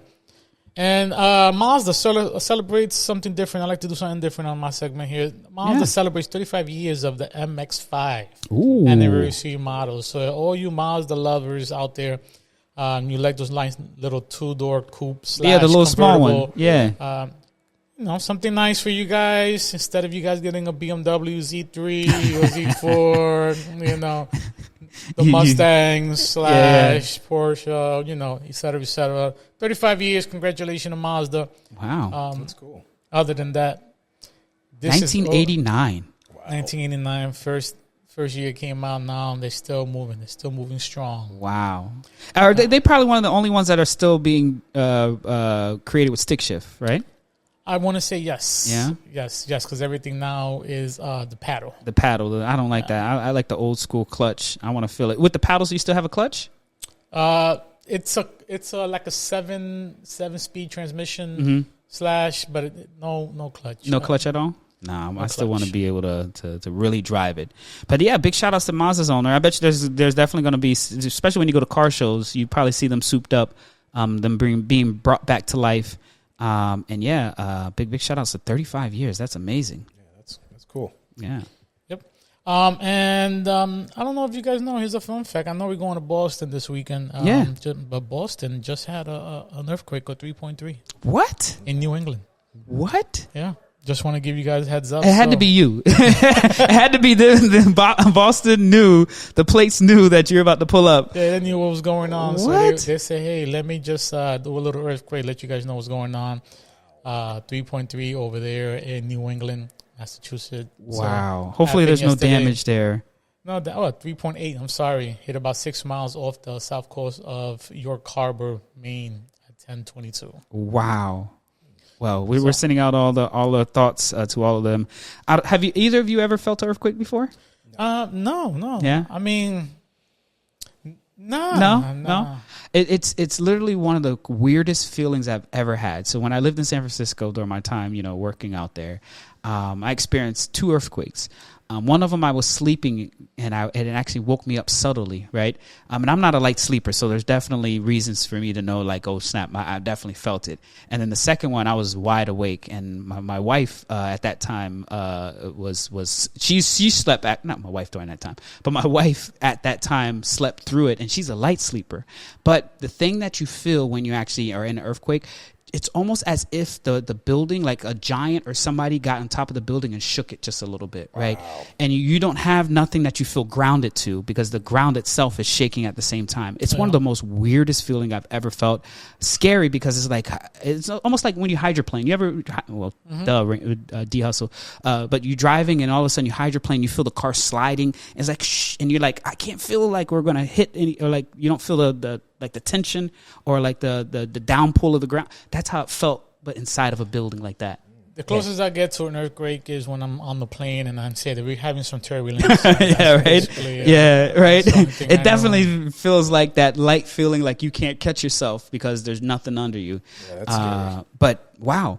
And Mazda celebrates something different. I like to do something different on my segment here. Mazda celebrates 35 years of the MX-5 anniversary model. So all you Mazda lovers out there, you like those nice little two-door coupe / the little small one. Yeah. Something nice for you guys. Instead of you guys getting a BMW Z3 or Z4, the Mustangs / Porsche, et cetera, et cetera. 35 years. Congratulations to Mazda. Wow. That's cool. Other than that, this 1989. 1989, first year it came out. Now they're still moving. They're still moving strong. Wow. Are they probably one of the only ones that are still being created with stick shift, right? I want to say yes. Yeah? Yes, because everything now is the paddle. The paddle. I don't like that. I like the old school clutch. I want to feel it. With the paddles, you still have a clutch? It's like a seven speed transmission but no clutch. No clutch at all? Nah, I still want to be able to really drive it. But yeah, big shout outs to Mazda's owner. I bet you there's definitely going to be, especially when you go to car shows, you probably see them souped up, them being brought back to life. Big shout outs to 35 years. That's amazing. Yeah, that's cool. Yeah. Yep. I don't know if you guys know. Here's a fun fact. I know we're going to Boston this weekend. But Boston just had an earthquake of 3.3. What? In New England. What? Yeah. Just want to give you guys a heads up. It had to be you. It had to be the Boston knew, the plates knew that you're about to pull up. Yeah, they knew what was going on. What? So they say, hey, let me just do a little earthquake, let you guys know what's going on. 3.3 over there in New England, Massachusetts. Wow. So Hopefully there's no yesterday. damage there. No, 3.8. I'm sorry. Hit about 6 miles off the south coast of York Harbor, Maine at 10:22. Wow. Well, we're sending out all the thoughts to all of them. Have either of you ever felt an earthquake before? No. Yeah? I mean, no. It's literally one of the weirdest feelings I've ever had. So when I lived in San Francisco during my time, working out there, I experienced 2 earthquakes. One of them I was sleeping and it actually woke me up subtly, right? And I'm not a light sleeper, so there's definitely reasons for me to know, like, oh snap, I definitely felt it. And then the second one, I was wide awake, and my wife at that time she slept back. Not my wife during that time, but my wife at that time slept through it, and she's a light sleeper. But the thing that you feel when you actually are in an earthquake, it's almost as if the building, like a giant or somebody got on top of the building and shook it just a little bit, right? Wow. And you don't have nothing that you feel grounded to because the ground itself is shaking at the same time. It's one of the most weirdest feeling I've ever felt. Scary because it's almost like when you hydroplane. You ever, de-hustle, but you're driving and all of a sudden you hydroplane, you feel the car sliding. It's like, shh, and you're like, I can't feel like we're going to hit any, or like you don't feel the tension or like the downpull of the ground. That's how it felt, but inside of a building like that. The closest I get to an earthquake is when I'm on the plane and I'm saying that we're having some turbulence. Right. Yeah, right. It I definitely feels like that light feeling like you can't catch yourself because there's nothing under you. Yeah, that's scary. But wow.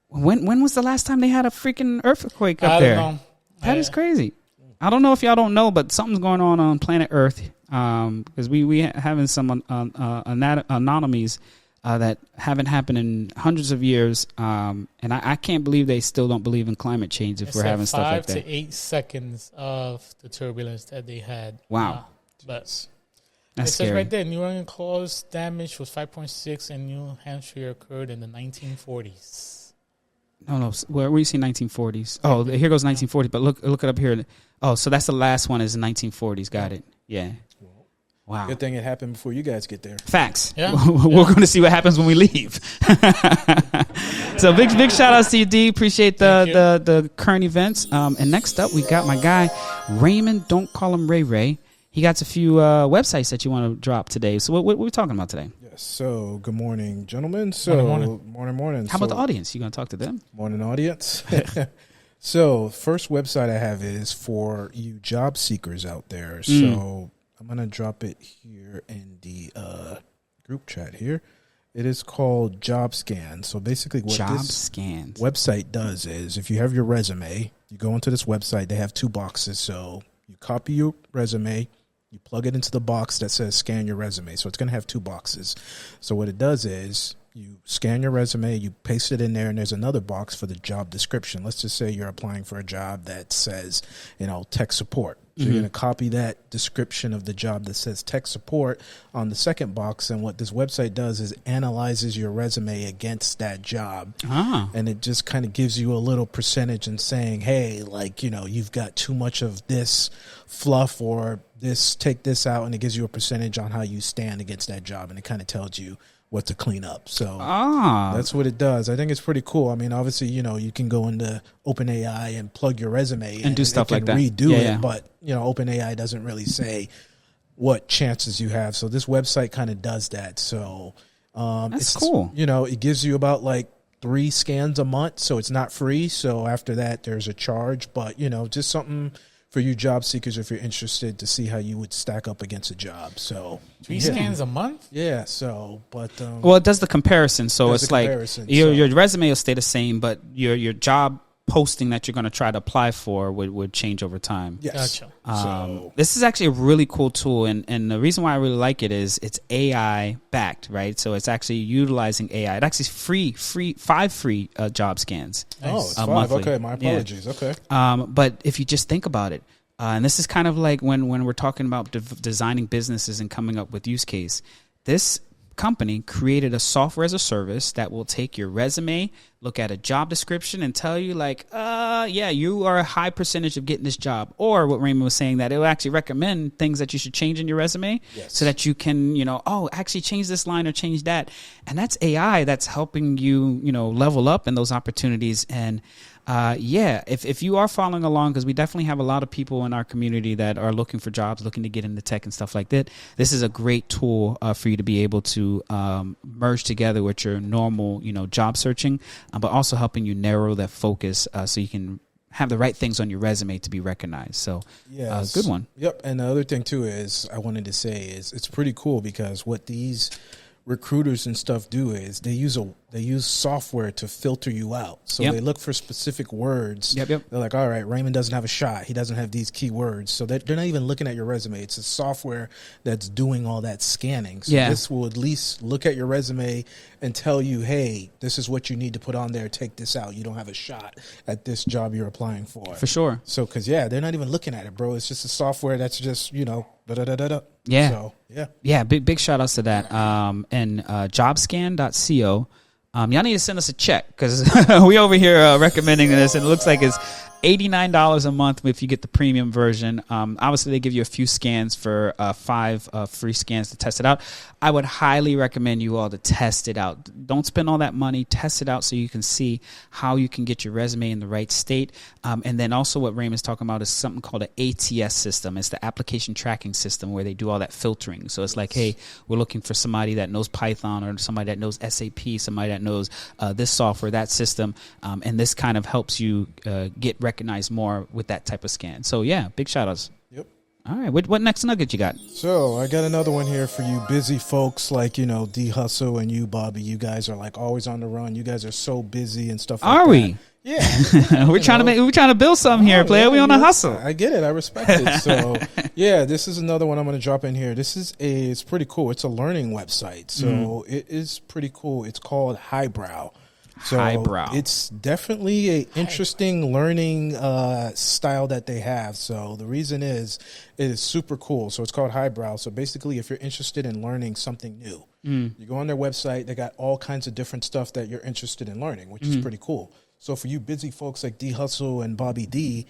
When was the last time they had a freaking earthquake up there? I don't know. That is crazy. I don't know if y'all don't know, but something's going on planet Earth. Because we having some anomalies that haven't happened in hundreds of years, and I can't believe they still don't believe in climate change if we're having stuff like that. 5 to 8 seconds of the turbulence that they had. Wow, but that's it scary. says right there, New England caused damage was 5.6, and New Hampshire occurred in the 1940s. No, where you see 1940s? Oh, here goes 1940. But look it up here. Oh, so that's the last one is the 1940s. Got it. Yeah. Wow. Good thing it happened before you guys get there. Facts. Yeah. We're going to see what happens when we leave. So big shout outs to you, D. Appreciate the current events. And next up, we got my guy, Raymond. Don't call him Ray Ray. He got a few websites that you want to drop today. So what are we talking about today? Yes. So good morning, gentlemen. So morning. How about the audience? You going to talk to them? Morning, audience. So first website I have is for you job seekers out there. So I'm going to drop it here in the group chat here. It is called Job Scan. So basically what this website does is if you have your resume, you go into this website, they have 2 boxes. So you copy your resume, you plug it into the box that says scan your resume. So it's going to have 2 boxes. So what it does is you scan your resume, you paste it in there, and there's another box for the job description. Let's just say you're applying for a job that says, tech support. So you're going to copy that description of the job that says tech support on the second box. And what this website does is analyzes your resume against that job. And it just kind of gives you a little percentage and saying, hey, you've got too much of this fluff or this, take this out. And it gives you a percentage on how you stand against that job. And it kind of tells you what to clean up. So that's what it does. I think it's pretty cool. I mean, obviously, you can go into OpenAI and plug your resume and do stuff like that. Redo it, but OpenAI doesn't really say what chances you have. So this website kind of does that. So that's cool. It gives you about 3 scans a month, so it's not free. So after that, there's a charge. But just something for you job seekers if you're interested to see how you would stack up against a job. So 3 scans a month? Yeah. So, but well, it does the comparison. So it's your resume will stay the same, but your job posting that you're going to try to apply for would change over time. Yes. Gotcha. This is actually a really cool tool, and the reason why I really like it is it's AI backed, right? So it's actually utilizing AI. It actually is free 5 free job scans. Oh, it's 5. Monthly. Okay, my apologies. Yeah. Okay. But if you just think about it, and this is kind of like when we're talking about designing businesses and coming up with use case, this company created a software as a service that will take your resume, look at a job description, and tell you like, yeah, you are a high percentage of getting this job. Or what Raymond was saying, that it will actually recommend things that you should change in your resume, so that you can, actually change this line or change that. And that's AI that's helping you, level up in those opportunities. And if you are following along, because we definitely have a lot of people in our community that are looking for jobs, looking to get into tech and stuff like that, this is a great tool for you to be able to merge together with your normal, job searching, but also helping you narrow that focus so you can have the right things on your resume to be recognized. So, good one. Yep. And the other thing too is I wanted to say is it's pretty cool because what these recruiters and stuff do is they use software to filter you out. So they look for specific words. They're like, all right, Raymond doesn't have a shot. He doesn't have these keywords. So they're not even looking at your resume. It's a software that's doing all that scanning. So this will at least look at your resume and tell you, hey, this is what you need to put on there. Take this out. You don't have a shot at this job you're applying for. For sure. So, because, they're not even looking at it, bro. It's just a software that's just, da-da-da-da-da. Yeah. So, big shout outs to that. And jobscan.co. Y'all need to send us a check because we over here recommending this, and it looks like it's $89 a month if you get the premium version. Obviously, they give you a few scans for 5 free scans to test it out. I would highly recommend you all to test it out. Don't spend all that money. Test it out so you can see how you can get your resume in the right state. And then also what Raymond's talking about is something called an ATS system. It's the application tracking system where they do all that filtering. So it's like, hey, we're looking for somebody that knows Python or somebody that knows SAP, somebody that knows this software, that system. And this kind of helps you get recognized more with that type of scan. So, big shout outs. Yep. All right. What next nugget you got? So I got another one here for you busy folks like, D Hustle and you, Bobby. You guys are like always on the run. You guys are so busy and stuff like that. Are we? Yeah. we're trying to build something here, player. We on a hustle. I get it. I respect it. So, this is another one I'm going to drop in here. It's pretty cool. It's a learning website. So it is pretty cool. It's called Highbrow. So Highbrow. It's definitely a interesting learning style that they have. So the reason is it is super cool. So it's called Highbrow. So basically, if you're interested in learning something new, you go on their website. They got all kinds of different stuff that you're interested in learning, which is pretty cool. So for you busy folks like D Hustle and Bobby D,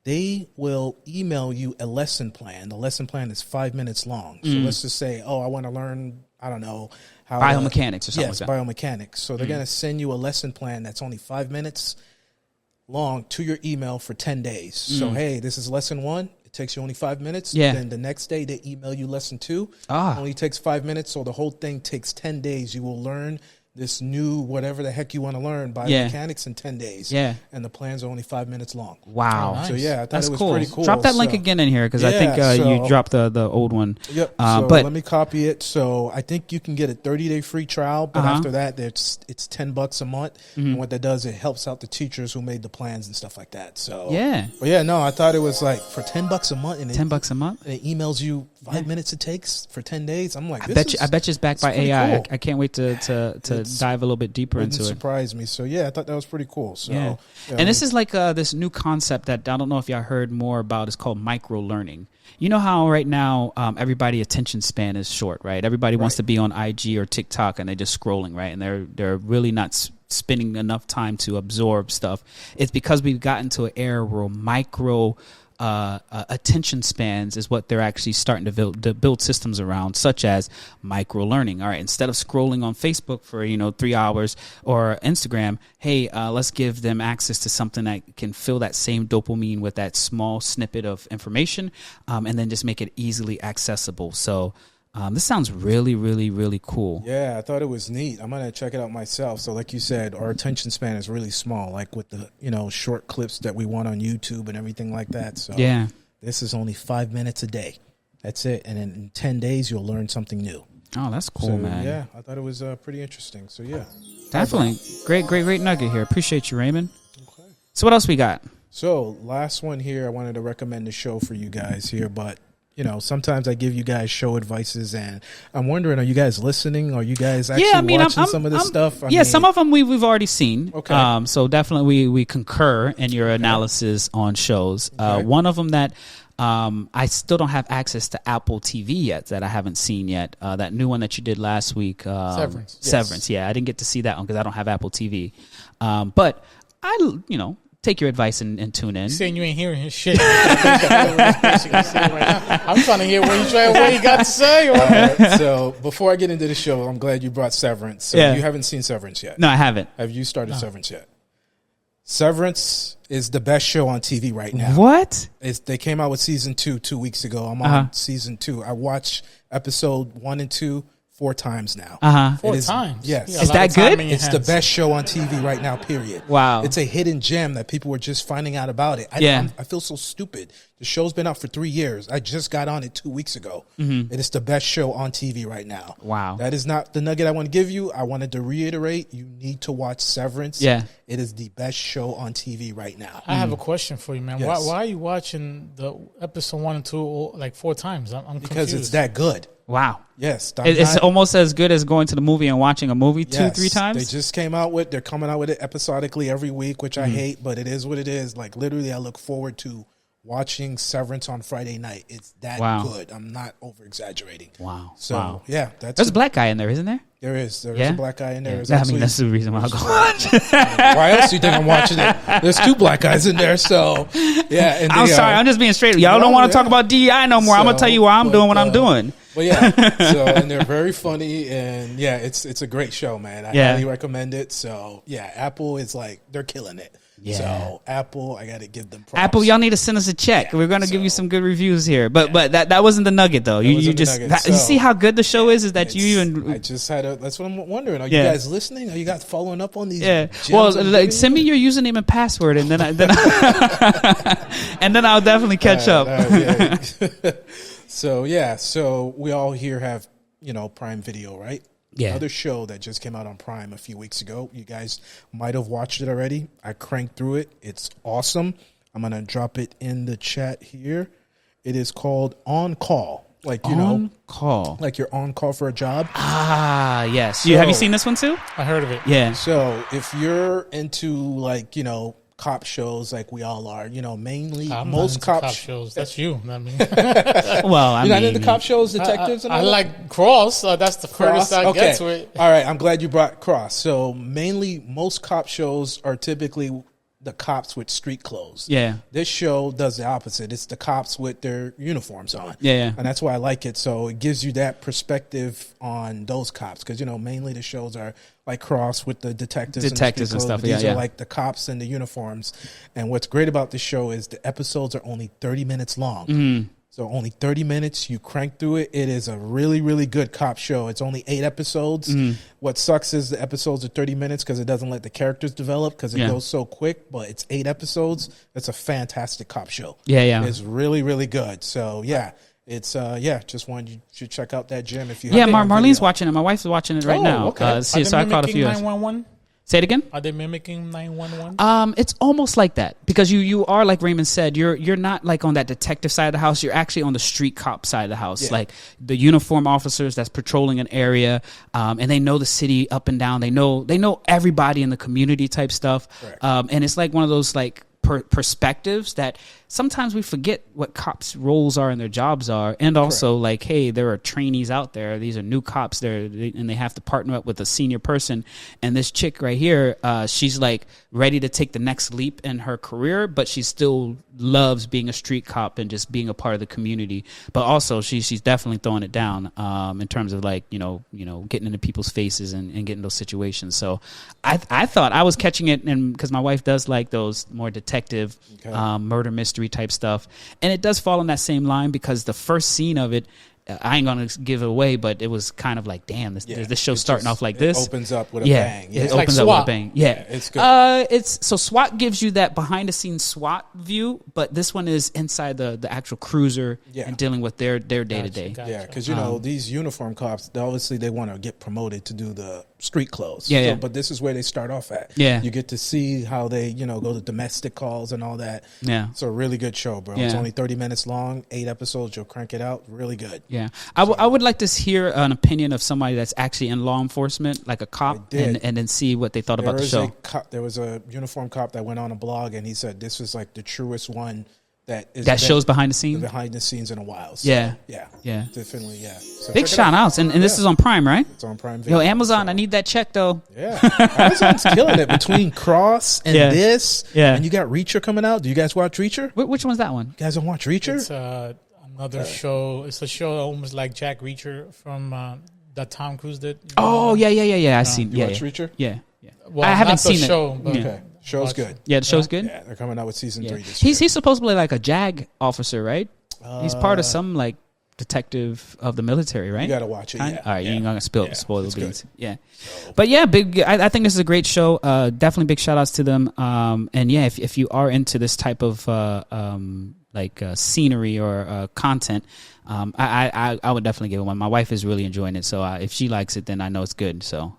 they will email you a lesson plan. The lesson plan is 5 minutes long. So let's just say, I want to learn, I don't know, how biomechanics or something like that. Biomechanics. So they're going to send you a lesson plan that's only 5 minutes long to your email for 10 days. So, hey, this is lesson 1. It takes you only 5 minutes. Then the next day they email you lesson 2. It only takes 5 minutes. So the whole thing takes 10 days. You will learn this new whatever the heck you want to learn biomechanics in 10 days. And the plans are only 5 minutes long. Wow. Nice. So I thought that's it was cool. pretty cool. Drop that link again in here because I think you dropped the old one. Yep. So let me copy it. So I think you can get a 30-day free trial, but after that it's $10 a month. And what that does, it helps out the teachers who made the plans and stuff like that. So I thought it was like for $10 a month and $10 a month. And it emails you 5 minutes it takes for 10 days. I'm like, I bet you it's backed by AI. Cool. I can't wait to dive a little bit deeper into it. It surprised me. So I thought that was pretty cool. So and this is like this new concept that I don't know if y'all heard more about. It's called micro learning. You know how right now everybody attention span is short, right? Everybody wants to be on IG or TikTok and they're just scrolling, right? And they're really not spending enough time to absorb stuff. It's because we've gotten to an era where micro attention spans is what they're actually starting to build systems around, such as micro learning. All right, instead of scrolling on Facebook for 3 hours or Instagram, hey, let's give them access to something that can fill that same dopamine with that small snippet of information, and then just make it easily accessible. So this sounds really, really, really cool. Yeah, I thought it was neat. I'm going to check it out myself. So like you said, our attention span is really small, like with the, short clips that we want on YouTube and everything like that. So this is only 5 minutes a day. That's it. And in 10 days, you'll learn something new. Oh, that's cool, man. Yeah, I thought it was pretty interesting. So, definitely. Great nugget here. Appreciate you, Raymond. Okay. So what else we got? So last one here, I wanted to recommend the show for you guys here, but sometimes I give you guys show advices, and I'm wondering, are you guys listening? Are you guys actually watching some of this stuff? Some of them we've already seen. Okay. So definitely we concur in your analysis on shows. Okay. One of them that I still don't have access to Apple TV yet that I haven't seen yet. That new one that you did last week, Severance. Severance. Yeah, I didn't get to see that one because I don't have Apple TV. But I, take your advice and tune in. Saying you ain't hearing his shit. I'm trying to hear what he got to say. Right, so before I get into the show, I'm glad you brought Severance. So you haven't seen Severance yet? No, I haven't. Have you started Severance yet? Severance is the best show on TV right now. What? They came out with season 2 weeks ago. I'm on season 2. I watched episode 1 and 2 4 times now. 4 times? Yes. Is that good? It's the best show on TV right now, period. Wow. It's a hidden gem that people were just finding out about it. I feel so stupid. The show's been out for 3 years. I just got on it 2 weeks ago. It is the best show on TV right now. Wow. That is not the nugget I want to give you. I wanted to reiterate, you need to watch Severance. Yeah. It is the best show on TV right now. I have a question for you, man. Yes. Why are you watching the episode 1 and 2 like 4 times? I'm Because confused. it's that good. Wow. Yes. It's almost as good as going to the movie and watching a movie 2-3 times? They just came out with, they're coming out with it episodically every week, which I hate, but it is what it is. Like, literally, I look forward to watching Severance on Friday night. It's that good. I'm not over-exaggerating. Wow. So, yeah. There's a black guy in there, isn't there? There is a black guy in there. Yeah. That's the reason why I go watch. Why else do you think I'm watching it? There's 2 black guys in there, so yeah. And I'm sorry, I'm just being straight. Y'all don't want to talk about DEI no more. I'm gonna tell you why I'm doing what I'm doing. But yeah, and they're very funny, and yeah, it's a great show, man. I highly recommend it. So yeah, Apple is like, they're killing it. Yeah. So Apple, I got to give them props. Apple, y'all need to send us a check. We're going to give you some good reviews here. But that wasn't the nugget though. You see how good the show is that you even. I just had that's what I'm wondering. Are you guys listening? Are you guys following up on these? Yeah. Well, send me your username and password, and then and then I'll definitely catch up. So we all here have Prime Video, right? Yeah. Another show that just came out on Prime a few weeks ago. You guys might have watched it already. I cranked through it. It's awesome. I'm going to drop it in the chat here. It is called On Call. Like, On Call. Like you're on call for a job. Ah, yes. Have you seen this one too? I heard of it. Yeah. So if you're into cop shows like we all are, mainly most cop shows. That's you, not me. Well, you're not into cop shows, detectives. I like Cross. That's the furthest I get to it. All right, I'm glad you brought Cross. So mainly, most cop shows are typically the cops with street clothes. Yeah. This show does the opposite. It's the cops with their uniforms on. Yeah. And that's why I like it. So it gives you that perspective on those cops. Because, mainly the shows are like Cross with the detectives and stuff. These are like the cops in the uniforms. And what's great about the show is the episodes are only 30 minutes long. Mm-hmm. So only 30 minutes, you crank through it. It is a really, really good cop show. It's only 8 episodes. Mm. What sucks is the episodes are 30 minutes because it doesn't let the characters develop because it goes so quick. But it's 8 episodes. It's a fantastic cop show. Yeah. It's really, really good. So, yeah. It's just wanted you should check out that gym if you have Marlene's watching it. My wife's watching it right now. Okay. So I caught a few. 911? Say it again. Are they mimicking 911? It's almost like that because you are, like Raymond said, you're not like on that detective side of the house. You're actually on the street cop side of the house, like the uniform officers that's patrolling an area, and they know the city up and down. They know everybody in the community type stuff, and it's like one of those like perspectives that sometimes we forget what cops' roles are and their jobs are, and also like, hey, there are trainees out there. These are new cops there, and they have to partner up with a senior person. And this chick right here, she's like ready to take the next leap in her career, but she still loves being a street cop and just being a part of the community. But also, she's definitely throwing it down in terms of like getting into people's faces and getting those situations. So I thought I was catching it, and because my wife does like those more detective murder mystery type stuff, and it does fall in that same line because the first scene of it, I ain't gonna give it away, but it was kind of like, damn, this show's starting off like this. It opens up with a bang. It opens up with a bang. Yeah, it's good. So SWAT gives you that behind the scenes SWAT view, but this one is inside the actual cruiser and dealing with their day to day. Yeah, because these uniform cops, obviously they want to get promoted to do the street clothes. But this is where they start off at. Yeah, you get to see how they go to domestic calls and all that. Yeah, it's a really good show, bro. It's only 30 minutes long, 8 episodes. You'll crank it out. Really good. Yeah, I would like to hear an opinion of somebody that's actually in law enforcement, like a cop, and then see what they thought about the show. There was a uniform cop that went on a blog, and he said this was like the truest one that shows behind the scenes in a while. So, yeah, definitely, yeah. So big shout outs, and this is on Prime, right? It's on Prime Video. Yo, Amazon, I need that check though. Yeah, Amazon's killing it between Cross and this. Yeah, and you got Reacher coming out. Do you guys watch Reacher? Which one's that one? You guys don't watch Reacher? It's another show. It's a show almost like Jack Reacher from that Tom Cruise did. Oh yeah. I seen. You watch Reacher? Yeah. Well, I haven't seen show, it. But okay, show's good. Yeah, the show's good. Yeah, they're coming out with season 3 this year. He's supposedly like a JAG officer, right? He's part of some like detective of the military, right? You got to watch it. Yeah. All right, you ain't gonna spoil the beans. Good. Yeah, but yeah, big. I think this is a great show. Definitely big shout outs to them. And yeah, if you are into this type of scenery or content, I would definitely give it one. My wife is really enjoying it, so if she likes it, then I know it's good. So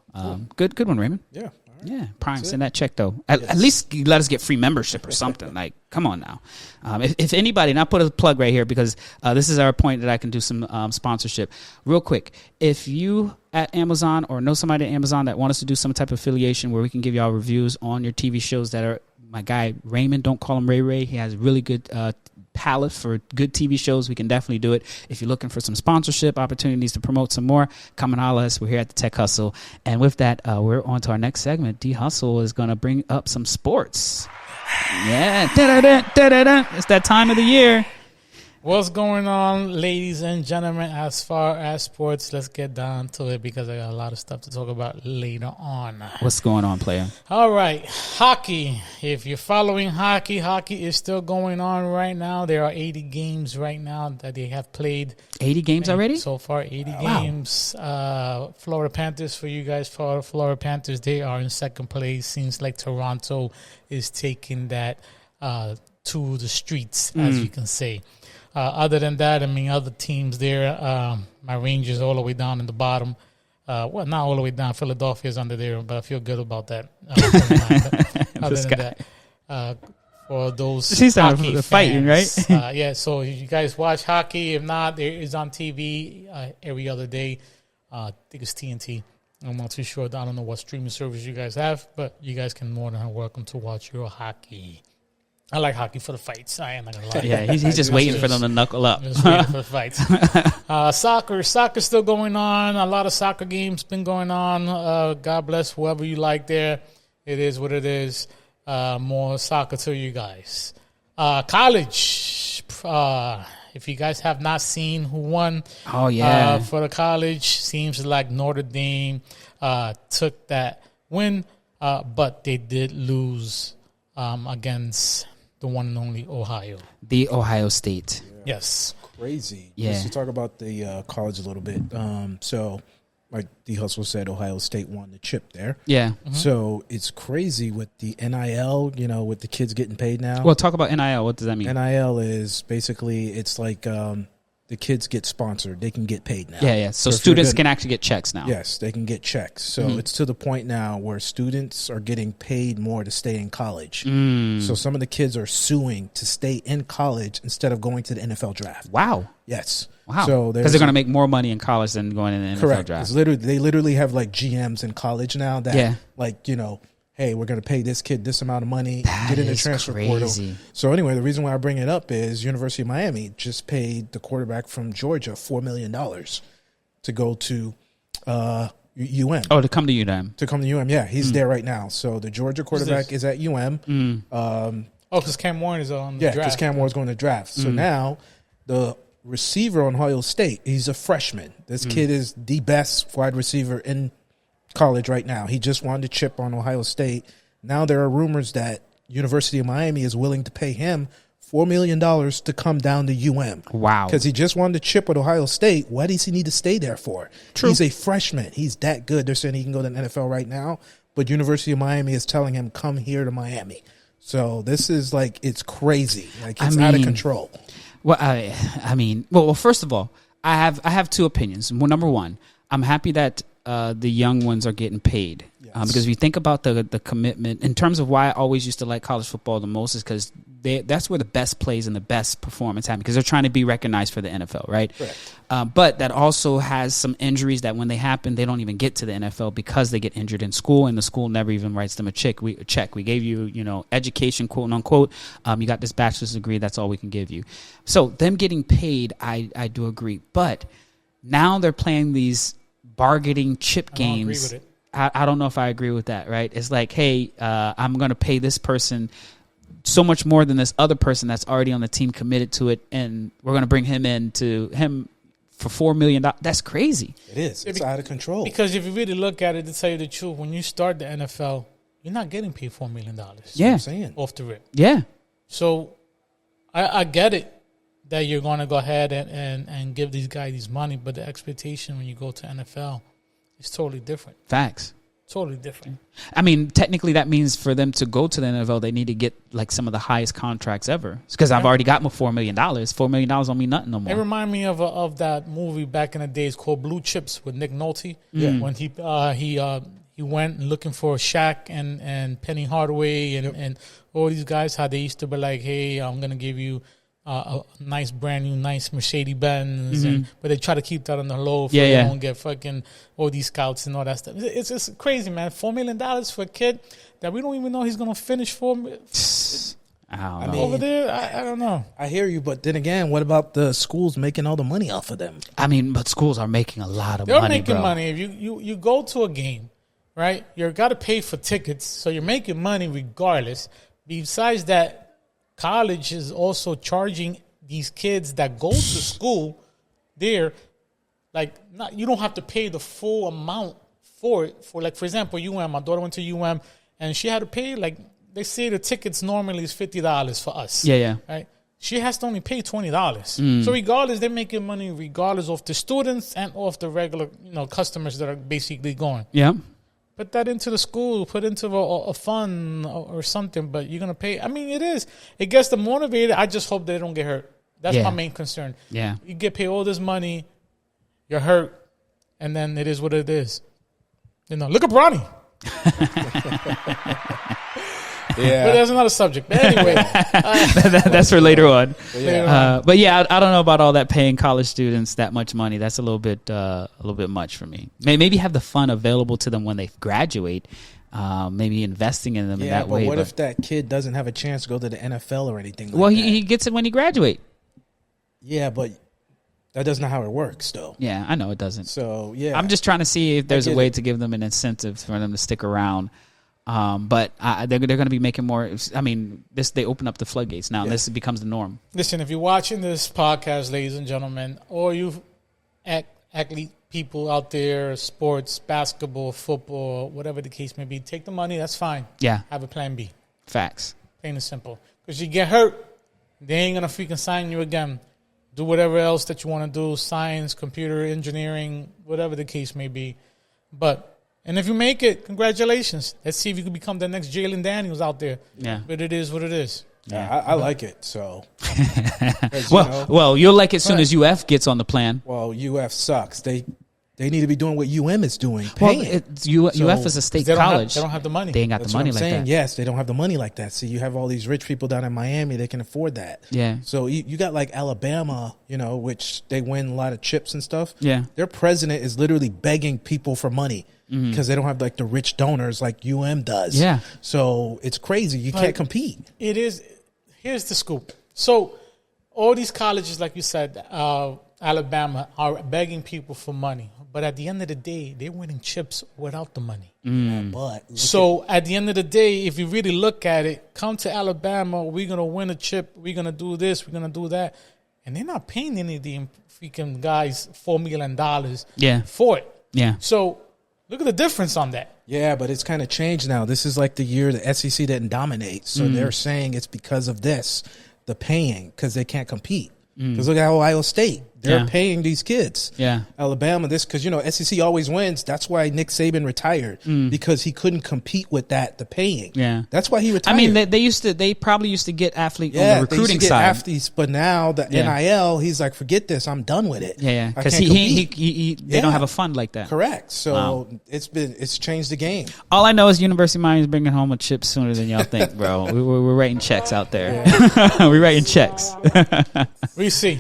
good one, Raymond. Yeah. Yeah, Prime, send that check though. At least let us get free membership or something. Like, come on now. If anybody, and I'll put a plug right here because this is our point that I can do some sponsorship. Real quick, if you at Amazon or know somebody at Amazon that want us to do some type of affiliation where we can give y'all reviews on your TV shows that are, my guy Raymond, don't call him Ray. He has really good palette for good TV shows. We can definitely do it. If you're looking for some sponsorship opportunities to promote some more, come and holler us. We're here at the Tech Hustle. And with that, we're on to our next segment. D Hustle is going to bring up some sports. Yeah. It's that time of the year. What's going on, ladies and gentlemen, as far as sports? Let's get down to it because I got a lot of stuff to talk about later on. What's going on, player? All right. Hockey. If you're following hockey is still going on right now. There are 80 games right now that they have played. 80 games already? So far, 80 games. Florida Panthers, for you guys, Florida Panthers, they are in second place. Seems like Toronto is taking that to the streets, as you can say. Other than that, I mean, other teams there, my Rangers all the way down in the bottom. Well, not all the way down. Philadelphia's under there, but I feel good about that. Other than that, for those hockey fans, fighting, right? Yeah, so if you guys watch hockey, if not, it is on TV every other day. I think it's TNT. I'm not too sure. I don't know what streaming service you guys have, but you guys can more than welcome to watch your hockey. I like hockey for the fights. I am not going to lie. Yeah, he's just waiting for them to knuckle up. Just waiting for the fights. Soccer's still going on. A lot of soccer games been going on. God bless whoever you like there. It is what it is. More soccer to you guys. College. If you guys have not seen who won for the college, seems like Notre Dame took that win, but they did lose against the one and only Ohio. The Ohio State. Yeah. Yes. Crazy. Yeah. Just to talk about the college a little bit. So, like D Hustle said, Ohio State won the chip there. Yeah. Mm-hmm. So, it's crazy with the NIL, with the kids getting paid now. Well, talk about NIL. What does that mean? NIL is basically, it's like the kids get sponsored. They can get paid now. Yeah. So students can actually get checks now. Yes, they can get checks. So it's to the point now where students are getting paid more to stay in college. So some of the kids are suing to stay in college instead of going to the NFL draft. Wow. Yes. Wow. So because they're going to make more money in college than going in the NFL draft. They literally have like GMs in college now that hey, we're going to pay this kid this amount of money, get in the transfer portal. So anyway, the reason why I bring it up is University of Miami just paid the quarterback from Georgia $4 million to go to UM. Oh, to come to UM. To come to UM, yeah. He's there right now. So the Georgia quarterback is at UM. Because Cam Warren is on the draft. Yeah, because Cam Warren's going to draft. So now the receiver on Ohio State, he's a freshman. This kid is the best wide receiver in college right now. He just wanted to chip on Ohio State. Now there are rumors that University of Miami is willing to pay him $4 million to come down to UM. Wow. Because he just wanted to chip with Ohio State. What does he need to stay there for? True. He's a freshman. He's that good. They're saying he can go to the NFL right now, but University of Miami is telling him, come here to Miami. So this is like, it's crazy. Like, it's out of control. Well, well, first of all, I have two opinions. Well, number one, I'm happy that the young ones are getting paid. Because if you think about the commitment, in terms of why I always used to like college football the most is because that's where the best plays and the best performance happen because they're trying to be recognized for the NFL, right? But that also has some injuries that when they happen, they don't even get to the NFL because they get injured in school, and the school never even writes them a check. We gave you, education, quote unquote. You got this bachelor's degree. That's all we can give you. So them getting paid, I do agree. But now they're playing these bargaining chip games. I don't know if I agree with that, right? It's like, hey, I'm going to pay this person so much more than this other person that's already on the team committed to it, and we're going to bring him for $4 million. That's crazy. It is. It's out of control. Because if you really look at it, to tell you the truth, when you start the NFL, you're not getting paid $4 million. Yeah. I'm saying. Off the rip. Yeah. So I get it that you're going to go ahead and give these guys these money, but the expectation when you go to NFL is totally different. Facts. Totally different. I mean, technically, that means for them to go to the NFL, they need to get like some of the highest contracts ever. Because I've already got my $4 million. $4 million don't mean nothing no more. It reminds me of that movie back in the days called Blue Chips with Nick Nolte. Yeah. When he went looking for Shaq and Penny Hardaway and all these guys, how they used to be like, hey, I'm going to give you a nice, brand new, nice Mercedes-Benz. But they try to keep that on the low so they don't get fucking all these scouts and all that stuff. It's just crazy, man. $4 million for a kid that we don't even know he's going to finish for. I mean, over there, I don't know. I hear you, but then again, what about the schools making all the money off of them? I mean, but schools are making a lot of money, money, They're making money. If you go to a game, right, you've got to pay for tickets, so you're making money regardless. Besides that, college is also charging these kids that go to school there, you don't have to pay the full amount for it. For example, UM, my daughter went to UM, and she had to pay, they say the tickets normally is $50 for us. Yeah. Right? She has to only pay $20. So regardless, they're making money regardless of the students and of the regular, customers that are basically going. Yeah. Put that into the school, put into a fund or something, but you're going to pay. I mean, it gets them motivated. I just hope they don't get hurt. That's my main concern. Yeah. You get paid all this money, you're hurt, and then it is what it is. Look at Bronny. Yeah. But that's another subject. But anyway. That's for later on. But yeah, I don't know about all that paying college students that much money. That's a little bit much for me. Maybe have the fund available to them when they graduate. Maybe investing in them in that way. But what if that kid doesn't have a chance to go to the NFL or anything like that? Well, he gets it when he graduates. Yeah, but that doesn't know how it works, though. Yeah, I know it doesn't. So, yeah. I'm just trying to see if there's a way to give them an incentive for them to stick around. But they're going to be making more. I mean, they open up the floodgates now. Yeah. This becomes the norm. Listen, if you're watching this podcast, ladies and gentlemen, or you athlete people out there, sports, basketball, football, whatever the case may be, take the money. That's fine. Yeah. Have a plan B. Facts. Plain and simple. Because you get hurt, they ain't going to freaking sign you again. Do whatever else that you want to do, science, computer, engineering, whatever the case may be. And if you make it, congratulations. Let's see if you can become the next Jalen Daniels out there. Yeah. But it is what it is. Yeah, I like it. So, well, you'll like it soon as UF gets on the plan. Well, UF sucks. They need to be doing what UM is doing. Paying. Well, UF is a state college. They don't have the money. They ain't got the money like that. Yes, they don't have the money like that. See, you have all these rich people down in Miami. They can afford that. Yeah. So you got like Alabama, which they win a lot of chips and stuff. Yeah. Their president is literally begging people for money. Because they don't have like the rich donors like UM does. Yeah. So it's crazy. You can't compete. It is. Here's the scoop. So all these colleges, like you said, Alabama, are begging people for money. But at the end of the day, they're winning chips without the money. So at the end of the day, if you really look at it, come to Alabama, we're going to win a chip. We're going to do this. We're going to do that. And they're not paying any of the freaking guys $4 million for it. Yeah. So look at the difference on that. Yeah, but it's kind of changed now. This is like the year the SEC didn't dominate. So they're saying it's because of this, the paying, because they can't compete. Because look at Ohio State. They're paying these kids. Yeah. Alabama, because, SEC always wins. That's why Nick Saban retired, because he couldn't compete with the paying. Yeah. That's why he retired. I mean, they probably used to get athletes on the recruiting they used to get side. athletes, but now the NIL, he's like, forget this. I'm done with it. Yeah. Because they don't have a fund like that. Correct. So it's changed the game. All I know is University of Miami is bringing home a chip sooner than y'all think, bro. We're writing checks out there. Yeah. We're writing checks. We see.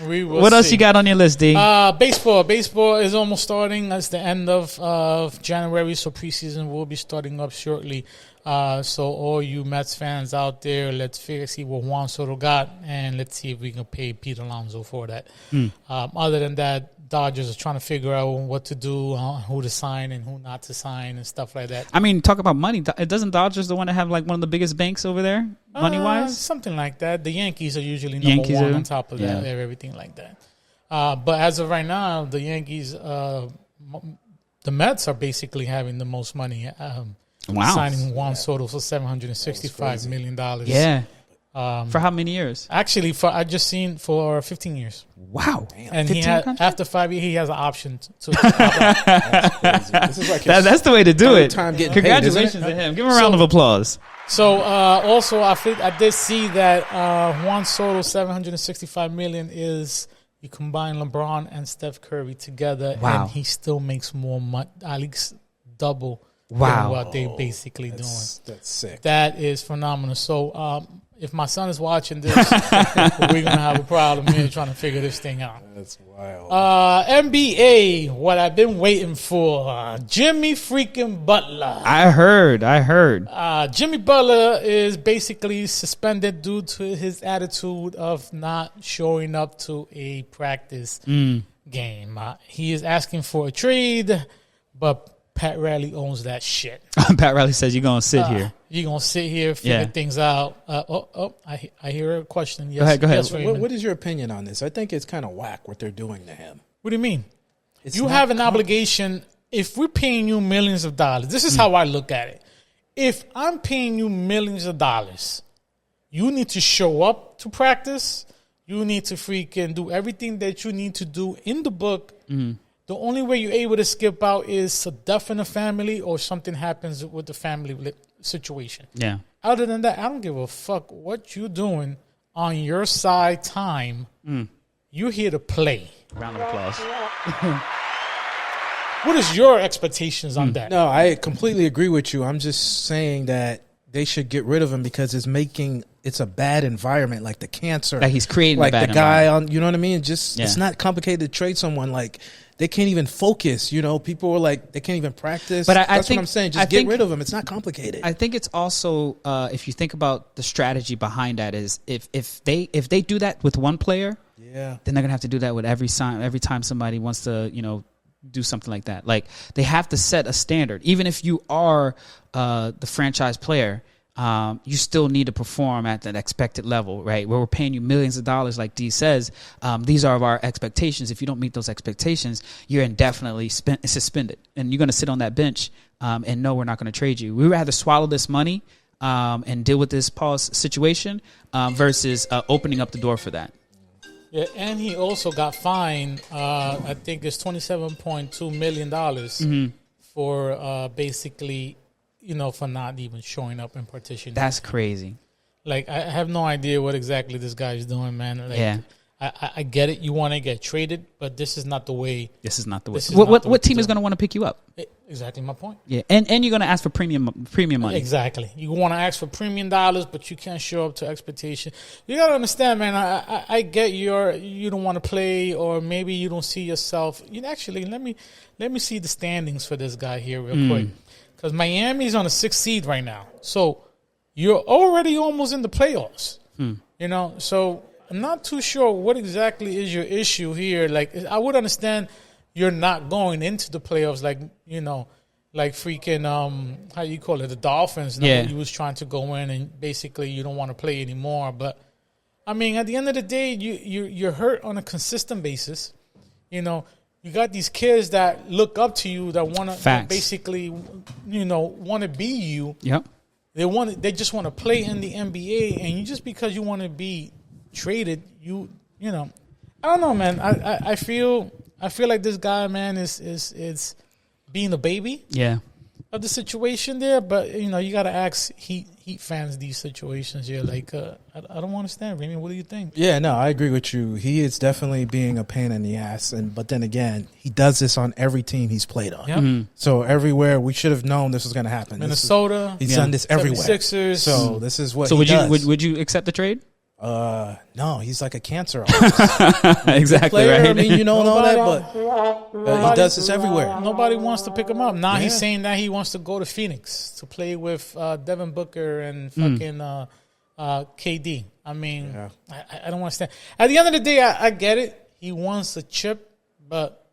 What else you got on your list, D? Baseball. Baseball is almost starting. It's the end of January, so preseason will be starting up shortly. So all you Mets fans out there, let's see what Juan Soto got, and let's see if we can pay Pete Alonso for that. Other than that, Dodgers are trying to figure out what to do, who to sign and who not to sign and stuff like that. I mean, talk about money. Doesn't Dodgers the one that have like one of the biggest banks over there, money-wise? Something like that. The Yankees are usually number one on top of that, everything like that. But as of right now, the Yankees, the Mets are basically having the most money. Signing Juan Soto for $765 million. Yeah. For how many years? Actually, I just seen for 15 years. Wow. Damn. And after 5 years, he has an option to That's crazy. This is like that's the way to do it. Congratulations to him. Give him a round of applause. So also, I did see that Juan Soto $765 million is you combine LeBron and Steph Curry together, and he still makes more money, at least double than what they're basically doing. That's sick. That is phenomenal. So if my son is watching this, we're going to have a problem here trying to figure this thing out. That's wild. NBA, what I've been waiting for, Jimmy freaking Butler. I heard. Jimmy Butler is basically suspended due to his attitude of not showing up to a practice game. He is asking for a trade, but Pat Riley owns that shit. Pat Riley says you're going to sit here. You're going to sit here, figure things out. I hear a question. Yes, go ahead. Yes, what is your opinion on this? I think it's kind of whack what they're doing to him. What do you mean? You have an obligation. If we're paying you millions of dollars, this is how I look at it. If I'm paying you millions of dollars, you need to show up to practice. You need to freaking do everything that you need to do in the book. The only way you're able to skip out is a death in the family or something happens with the family situation. Yeah. Other than that, I don't give a fuck what you're doing on your side time. You're here to play. Round of applause. What is your expectations on that? No, I completely agree with you. I'm just saying that they should get rid of him because it's a bad environment, like the cancer. Like he's creating like a bad the guy environment. on, you know what I mean? It's not complicated to trade someone. Like they can't even focus. People are like they can't even practice. But that's what I'm saying. Just get rid of him. It's not complicated. I think it's also if you think about the strategy behind that is if they do that with one player, then they're gonna have to do that with every time somebody wants to do something like that. Like they have to set a standard. Even if you are the franchise player, you still need to perform at that expected level, right? Where we're paying you millions of dollars, like D says, these are our expectations. If you don't meet those expectations, you're indefinitely suspended, and you're going to sit on that bench and no, we're not going to trade you. We would rather swallow this money and deal with this pause situation versus opening up the door for that. Yeah, and he also got fined. I think it's $27.2 million for basically, for not even showing up in partition. That's crazy. Like I have no idea what exactly this guy is doing, man. Like, I get it. You want to get traded, but this is not the way. This is not the way. What team is going to want to pick you up? Exactly my point. Yeah, and you're going to ask for premium money. Exactly. You want to ask for premium dollars, but you can't show up to expectation. You got to understand, man. I get you don't want to play, or maybe you don't see yourself. Actually, let me see the standings for this guy here real quick, because Miami's on a 6th seed right now, so you're already almost in the playoffs. So I'm not too sure what exactly is your issue here. Like I would understand. You're not going into the playoffs like freaking how you call it, the Dolphins. You was trying to go in and basically you don't want to play anymore. But I mean, at the end of the day, you're hurt on a consistent basis. You got these kids that look up to you that want to basically want to be you. Yep. They just want to play in the NBA, and just because you want to be traded, I don't know, man. I feel like this guy, man, is being a baby. Yeah. Of the situation there, but you got to ask Heat fans these situations here. Like, I don't understand, Raymond. What do you think? Yeah, no, I agree with you. He is definitely being a pain in the ass, but then again, he does this on every team he's played on. Yep. Mm-hmm. So everywhere we should have known this was going to happen. Minnesota, he's done this everywhere. 76ers. So this is what. So he does. would you accept the trade? No, he's like a cancer. Exactly player, right. I mean, you don't know that, but he does this everywhere. Nobody wants to pick him up. Now he's saying that he wants to go to Phoenix to play with Devin Booker and fucking KD. I mean, I don't understand. At the end of the day, I get it. He wants a chip, but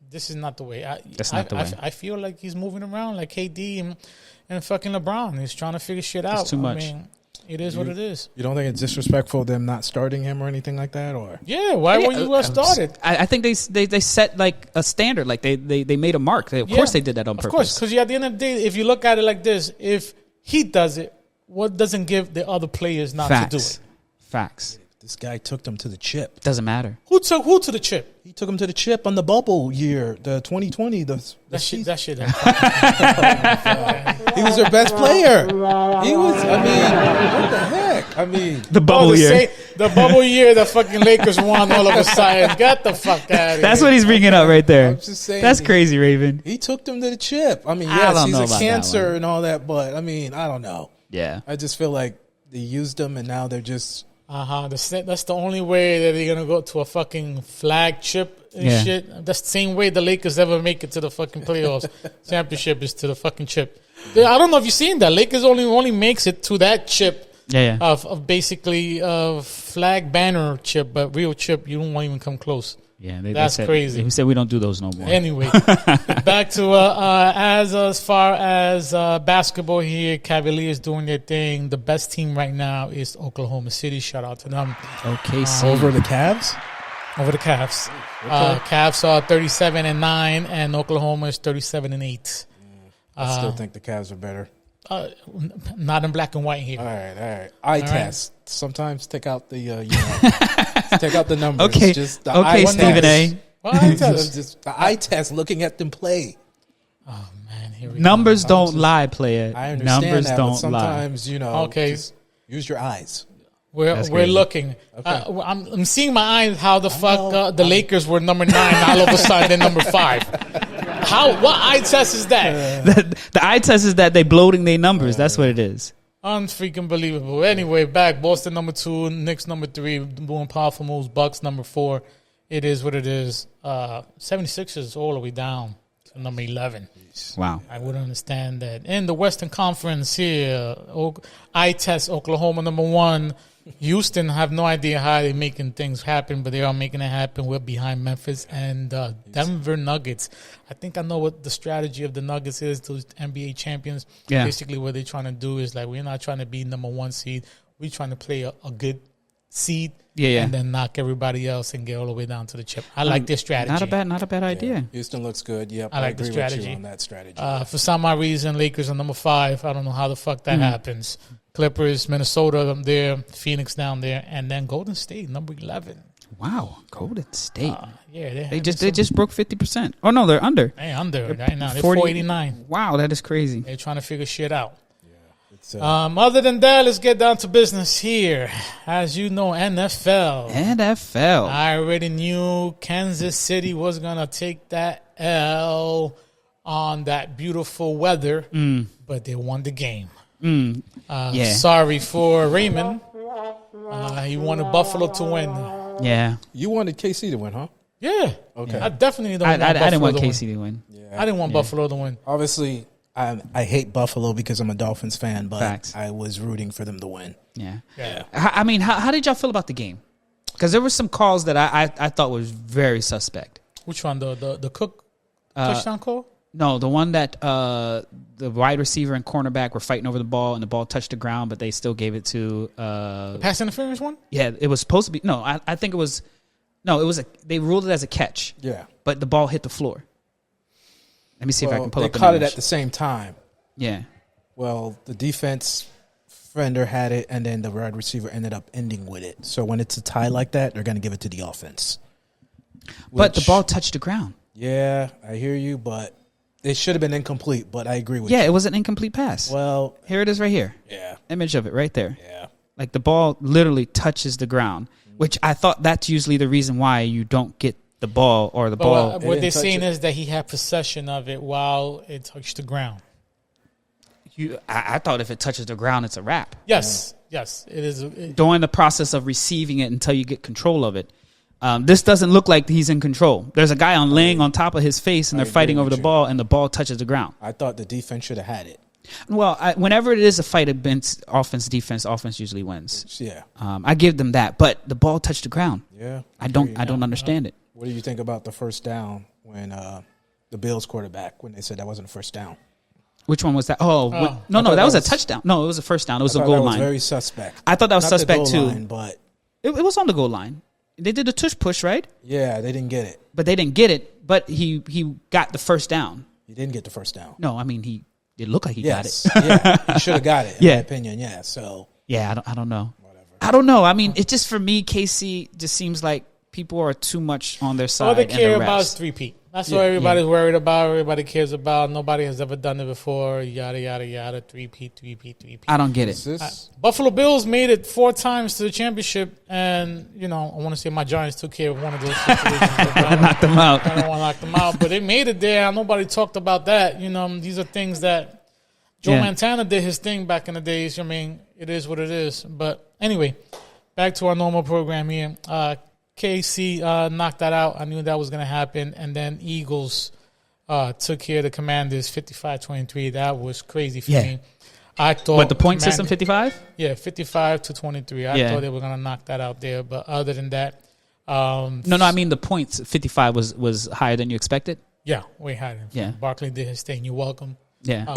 this is not the way. That's not the way. I feel like he's moving around like KD and fucking LeBron. He's trying to figure shit out. It's too much. I mean, it is what it is. You don't think it's disrespectful them not starting him or anything like that, or? Yeah, why wouldn't you started? I think they set like a standard, like they made a mark. Of course they did that on purpose. Of course, because at the end of the day, if you look at it like this, if he does it, what doesn't give the other players not to do it? Facts. This guy took them to the chip. Doesn't matter. Who took who to the chip? He took him to the chip on the bubble year, the 2020. That shit. He was their best player. He was. I mean, what the heck? I mean, the bubble year. The bubble year, the fucking Lakers won all of a sudden. Get the fuck out of here. That's what he's bringing up right there. I'm just saying. That's crazy, Raven. He took them to the chip. I mean, I yes, don't he's know a about cancer and all that, but I mean, I don't know. Yeah. I just feel like they used them and now they're just. That's the only way that they're gonna go to a fucking flagship and shit. That's the same way the Lakers ever make it to the fucking playoffs. Championship is to the fucking chip. I don't know if you've seen that. Lakers only makes it to that chip. Yeah. Of basically flag banner chip, but real chip, you don't want to even come close. Yeah, that's crazy. We said we don't do those no more. Anyway, back to as far as basketball here, Cavaliers doing their thing. The best team right now is Oklahoma City. Shout out to them. OKC Over the Cavs? Over the Cavs. Cavs are 37-9, and Oklahoma is 37-8. I still think the Cavs are better. Not in black and white here. All right. Eye test. Right. Sometimes take out the take out the numbers. Okay, just the okay, Stephen A. Just the eye test, looking at them play. Oh man, here we numbers go. don't lie, player. I understand numbers that, don't but sometimes lie. Okay, just use your eyes. We're looking. Okay. I'm seeing my eyes. How the fuck the Lakers were number 9, all of a sudden they're number 5. What eye test is that? The eye test is that they bloating their numbers. That's what it is. Unfreaking believable. Anyway, back Boston number 2, Knicks number 3, doing powerful moves. Bucks number 4. It is what it is. 76ers all the way down to number 11. Wow. I wouldn't understand that. In the Western Conference here, eye test Oklahoma number 1. Houston have no idea how they're making things happen, but they are making it happen. We're behind Memphis and Denver Nuggets. I think I know what the strategy of the Nuggets is to NBA champions. Yeah. Basically, what they're trying to do is like, we're not trying to be number 1 seed. We're trying to play a good seed and then knock everybody else and get all the way down to the chip. I like this strategy. Not a bad idea. Yeah. Houston looks good. Yep, I like the agree strategy. with you on that strategy. For some odd reason, Lakers are number 5. I don't know how the fuck that happens. Clippers, Minnesota up there, Phoenix down there, and then Golden State number 11. Wow, Golden State. They just broke 50%. Oh no, they're under. They're under right now. They're 489. Wow, that is crazy. They're trying to figure shit out. Other than that, let's get down to business here. As you know, NFL. I already knew Kansas City was going to take that L on that beautiful weather, but they won the game. Sorry for Raymond. He wanted Buffalo to win. Yeah. You wanted KC to win, huh? Yeah. Okay. I definitely don't want I Buffalo didn't want to KC win. to win. Yeah. I didn't want Buffalo to win. Obviously, I hate Buffalo because I'm a Dolphins fan, but Facts. I was rooting for them to win. Yeah. Yeah. I mean, how did y'all feel about the game? Because there were some calls that I thought was very suspect. Which one? The Cook touchdown call? No, the one that the wide receiver and cornerback were fighting over the ball and the ball touched the ground, but they still gave it to the pass interference one? Yeah, it was supposed to be. No, I think it was. No, it was they ruled it as a catch. Yeah, but the ball hit the floor. Let me see if I can pull up. They caught it at the same time. Yeah. Well, the defense defender had it, and then the wide receiver ended up ending with it. So when it's a tie like that, they're going to give it to the offense. But the ball touched the ground. Yeah, I hear you, but it should have been incomplete. But I agree with you. Yeah, it was an incomplete pass. Well, here it is right here. Yeah. Image of it right there. Yeah. Like the ball literally touches the ground, which I thought that's usually the reason why you don't get the ball or the ball. What they're saying is that he had possession of it while it touched the ground. I thought if it touches the ground, it's a wrap. Yes, yes, it is. During the process of receiving it until you get control of it. This doesn't look like he's in control. There's a guy laying on top of his face, and they're fighting over the ball, and the ball touches the ground. I thought the defense should have had it. Well, whenever it is a fight against offense, defense, offense usually wins. Yeah. I give them that, but the ball touched the ground. Yeah. I don't understand it. What do you think about the first down when the Bills quarterback, when they said that wasn't a first down? Which one was that? No, that was a touchdown. No, it was a first down. It was a goal line. Very suspect. I thought that was Not suspect the goal too. line, but it was on the goal line. They did a tush push, right? Yeah, they didn't get it. But they didn't get it. But he got the first down. He didn't get the first down. No, I mean it looked like he got it. Yeah, he should have got it. In my opinion. Yeah. So yeah, I don't know. Whatever. I don't know. I mean, it just for me, KC just seems like people are too much on their side. All they care and the about refs. is three-peat. That's what everybody's worried about. Everybody cares about. Nobody has ever done it before. Yada, yada, yada. Three-peat. I don't get it. Buffalo Bills made it 4 times to the championship, and, I want to say my Giants took care of one of those situations. Knocked them out. I don't want to knock them out, but they made it there. Nobody talked about that. These are things that Joe Montana did his thing back in the days. I mean, it is what it is. But anyway, back to our normal program here. KC knocked that out. I knew that was going to happen. And then Eagles took care of the Commanders 55-23. That was crazy for me. I thought What, the point system 55? Yeah, 55-23. I thought they were going to knock that out there. But other than that, no, I mean the points 55 was higher than you expected. Yeah, way higher. Yeah. Barkley did his thing. You're welcome. Yeah.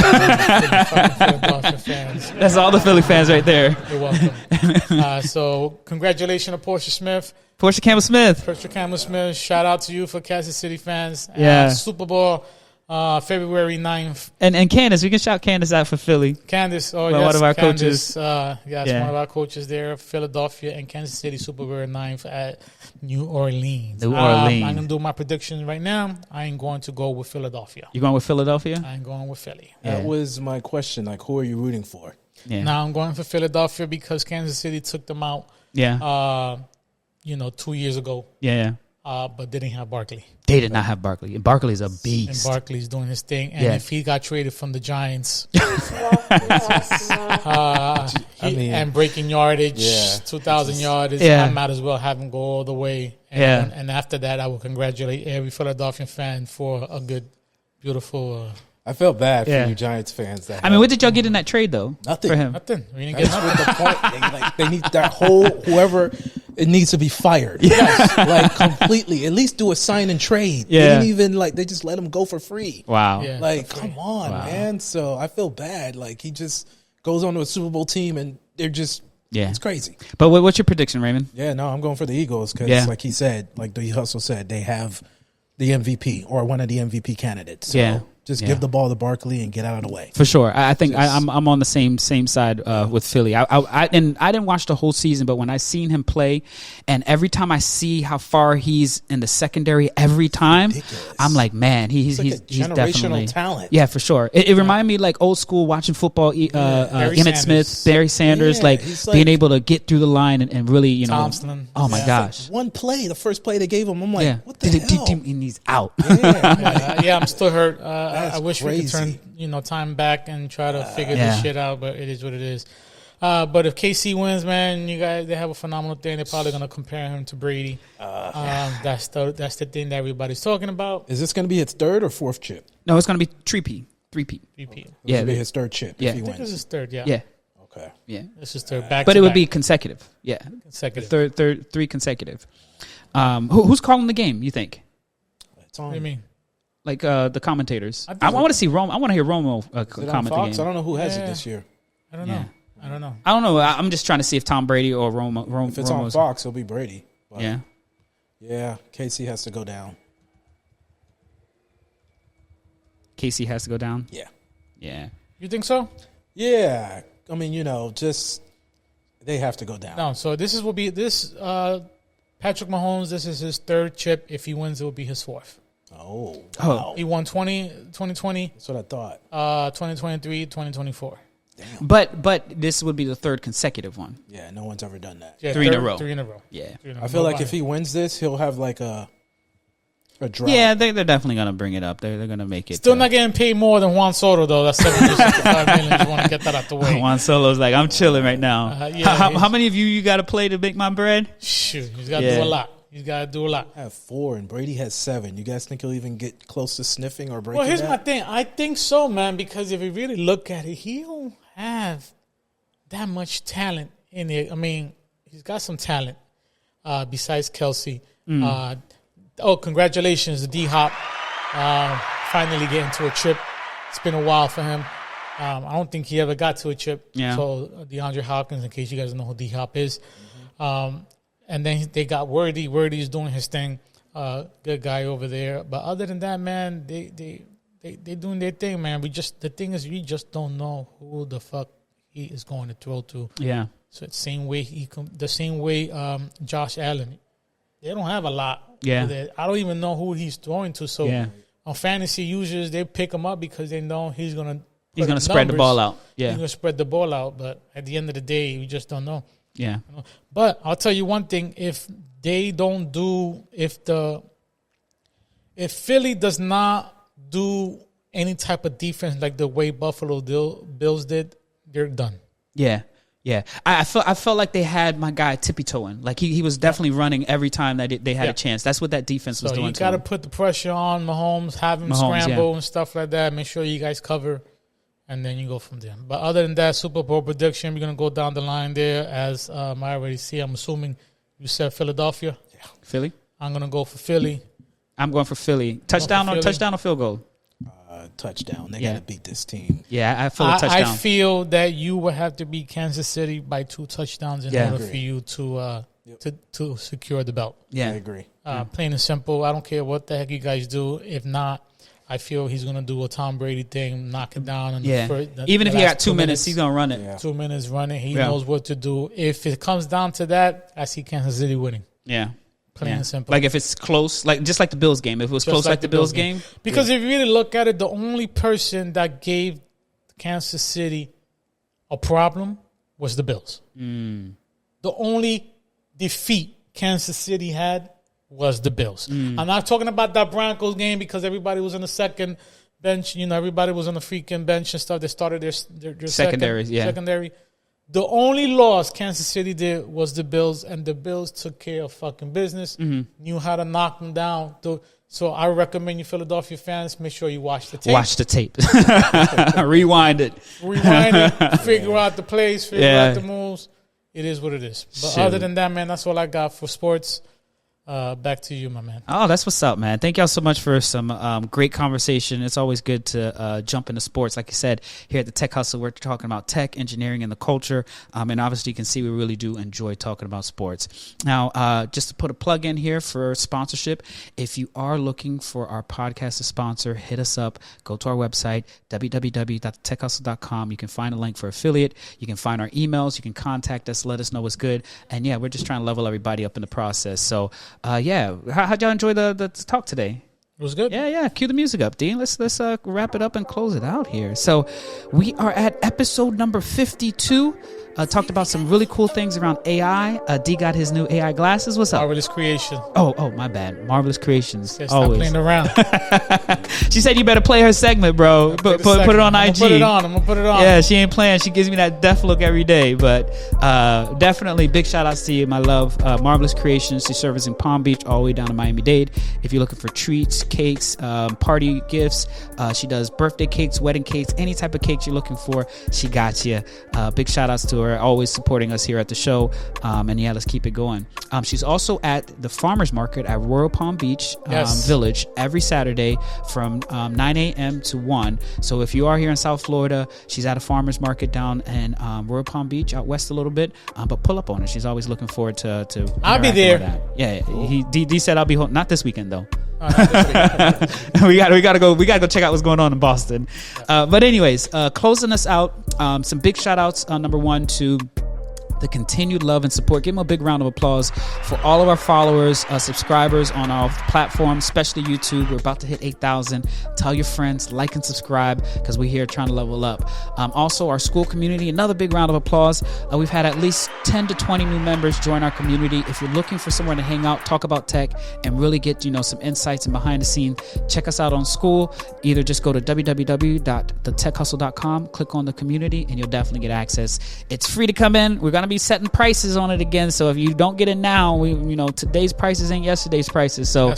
Philadelphia fans. That's all the Philly fans right there. You're welcome. So congratulations to Portia Smith. Portia Campbell-Smith. Portia Campbell-Smith. Shout out to you for Kansas City fans. Yeah. Super Bowl, February 9th. And Candace, we can shout Candace out for Philly. Candace, one of our Candace, coaches. one of our coaches there, Philadelphia and Kansas City, Super Bowl 9th at New Orleans. I'm going to do my predictions right now. I ain't going to go with Philadelphia. You going with Philadelphia? I ain't going with Philly. That was my question. Like, who are you rooting for? Yeah. Now I'm going for Philadelphia because Kansas City took them out. Yeah. 2 years ago. Yeah. But they didn't have Barkley. They did not have Barkley. And Barkley's a beast. And Barkley's doing his thing. And if he got traded from the Giants, and breaking yardage, 2,000 yards, I might as well have him go all the way. And after that, I will congratulate every Philadelphia fan for a good, beautiful. I felt bad for you Giants fans. What did y'all get in that trade though? Nothing for him. Nothing. We didn't get nothing. With the point, they need that whole whoever. It needs to be fired. Yes, like completely. At least do a sign and trade. Yeah. They didn't even they just let him go for free. Wow. Yeah, come on, man. So I feel bad. Like he just goes on to a Super Bowl team and they're just it's crazy. But what's your prediction, Raymond? Yeah, no, I'm going for the Eagles because like he said, like the Hustle said, they have the MVP or one of the MVP candidates. So just give the ball to Barkley and get out of the way. For sure. I think I'm on the same side with Philly. I didn't watch the whole season, but when I seen him play, and every time I see how far he's in the secondary, every time I'm like, man, he's generational definitely talent. Yeah, for sure. It reminded me like old school watching football. Emmett Smith, Barry Sanders, being able to get through the line and really Thompson. Oh my gosh! One play, the first play they gave him, I'm like, what the hell? And he's out. I'm still hurt. I wish crazy. we could turn time back and try to figure this shit out, but it is what it is. But if KC wins, man, you guys they have a phenomenal thing. They're probably gonna compare him to Brady. That's the thing that everybody's talking about. Is this gonna be his third or fourth chip? No, it's gonna be three-peat. This will be his third chip if he I think wins. this is third. Yeah. Yeah. Okay. Yeah. This is third. Back, but to it would back. be consecutive. Yeah. Consecutive. Three consecutive. Who's calling the game? You think? It's on. What do you mean? Like the commentators. I want to see Romo. I want to hear Romo comment the game. I don't know who has it this year. I don't know. I don't know. I don't know. I'm just trying to see if Tom Brady or Romo. If it's on Fox, it'll be Brady. But Yeah. KC has to go down. KC has to go down. Yeah. You think so? Yeah. I mean, just they have to go down. No. So this will be this Patrick Mahomes, this is his third chip. If he wins, it will be his fourth. Oh, wow. He won 2020. That's what I thought. 2023, 2024. Damn. But this would be the third consecutive one. Yeah, no one's ever done that. Yeah, Three in a row. 3 in a row. Yeah. I feel like if he wins this, he'll have like a drop. Yeah, they're definitely going to bring it up. They're going to make it. Still not getting paid more than Juan Soto, though. That's $765 million. Just want to get that out the way. Juan Solo's like, I'm chilling right now. How many of you got to play to make my bread? Shoot, he's got to do a lot. He's got to do a lot. I have 4, and Brady has 7. You guys think he'll even get close to sniffing or breaking? Well, here's that? my thing. I think so, man, because if you really look at it, he don't have that much talent in it. I mean, he's got some talent besides Kelsey. Congratulations to D-Hop. Finally getting to a chip. It's been a while for him. I don't think he ever got to a chip. Yeah. So DeAndre Hopkins, in case you guys don't know who D-Hop is. And then they got Worthy. Worthy's doing his thing. Good guy over there. But other than that, man, they doing their thing, man. The thing is, we just don't know who the fuck he is going to throw to. Yeah. So it's the same way Josh Allen. They don't have a lot. Yeah. I don't even know who he's throwing to. So on fantasy users, they pick him up because they know he's gonna spread the ball out. Yeah. He's gonna spread the ball out. But at the end of the day, we just don't know. Yeah. But I'll tell you one thing: if Philly does not do any type of defense like the way Buffalo Bills did, they're done. Yeah. Yeah. I felt like they had my guy tippy-toeing. Like he was definitely running every time that they had a chance. That's what that defense was doing. You got to put the pressure on Mahomes, have him scramble and stuff like that. Make sure you guys cover. And then you go from there. But other than that, Super Bowl prediction, we're going to go down the line there. As I already see, I'm assuming you said Philadelphia. Yeah. Philly? I'm going to go for Philly. I'm going for Philly. Touchdown or field goal? Touchdown. They got to beat this team. Yeah, I feel a touchdown. I feel that you would have to beat Kansas City by 2 touchdowns in order for you to secure the belt. Yeah, I agree. Plain and simple. I don't care what the heck you guys do. If not, I feel he's going to do a Tom Brady thing, knock it down. Even if he got 2 minutes, he's going to run it. Yeah. 2 minutes running. He knows what to do. If it comes down to that, I see Kansas City winning. Yeah. Plain and simple. Like if it's close, just like the Bills game. If it was close like the Bills game. Because if you really look at it, the only person that gave Kansas City a problem was the Bills. The only defeat Kansas City had was the Bills. I'm not talking about that Broncos game because everybody was on the second bench. You know, everybody was on the freaking bench and stuff. They started their secondaries. Secondary. The only loss Kansas City did was the Bills, and the Bills took care of fucking business, knew how to knock them down. So I recommend you Philadelphia fans, make sure you watch the tape. Watch the tape. Rewind it. Figure out the plays, figure out the moves. It is what it is. But other than that, man, that's all I got for sports. Back to you, my man. Oh, that's what's up, man. Thank y'all so much for some great conversation. It's always good to jump into sports. Like you said, here at the Tech Hustle, we're talking about tech, engineering, and the culture. And obviously, you can see we really do enjoy talking about sports. Now, just to put a plug in here for sponsorship, if you are looking for our podcast to sponsor, hit us up. Go to our website, www.techhustle.com. You can find a link for affiliate. You can find our emails. You can contact us. Let us know what's good. And, yeah, we're just trying to level everybody up in the process. So, how'd y'all enjoy the talk today? It was good. Yeah. Cue the music up, Dean. Let's wrap it up and close it out here. So we are at episode number 52. Talked about some really cool things around AI. D got his new AI glasses. What's up? Marvelous creation. Oh, my bad. Marvelous creations. Yeah, stop playing around. She said you better play her segment, bro. Put it on IG. I'm gonna put it on. Yeah, she ain't playing. She gives me that death look every day. But definitely big shout outs to you, my love. Marvelous Creations. She serves in Palm Beach all the way down to Miami-Dade. If you're looking for treats, cakes, party gifts, she does birthday cakes, wedding cakes, any type of cakes you're looking for, she got you. Big shout outs to her, always supporting us here at the show. And yeah, let's keep it going. She's also at the farmers market at Royal Palm Beach Village every Saturday from 9 a.m. to 1. So if you are here in South Florida, she's at a farmers market down in Royal Palm Beach out west a little bit. But pull up on her. She's always looking forward to I'll be there. Yeah, D said I'll be home. Not this weekend though. we gotta go check out what's going on in Boston. But anyways, closing us out, some big shout outs. Number one to the continued love and support. Give them a big round of applause for all of our followers, subscribers on our platforms, especially YouTube. We're about to hit 8,000. Tell your friends, like and subscribe, because we're here trying to level up. Also, our school community, another big round of applause. We've had at least 10 to 20 new members join our community. If you're looking for somewhere to hang out, talk about tech, and really get some insights and behind the scenes, check us out on school. Either just go to www.thetechhustle.com, click on the community, and you'll definitely get access. It's free to come in. We're going to be setting prices on it again, so if you don't get in now, today's prices ain't yesterday's prices. So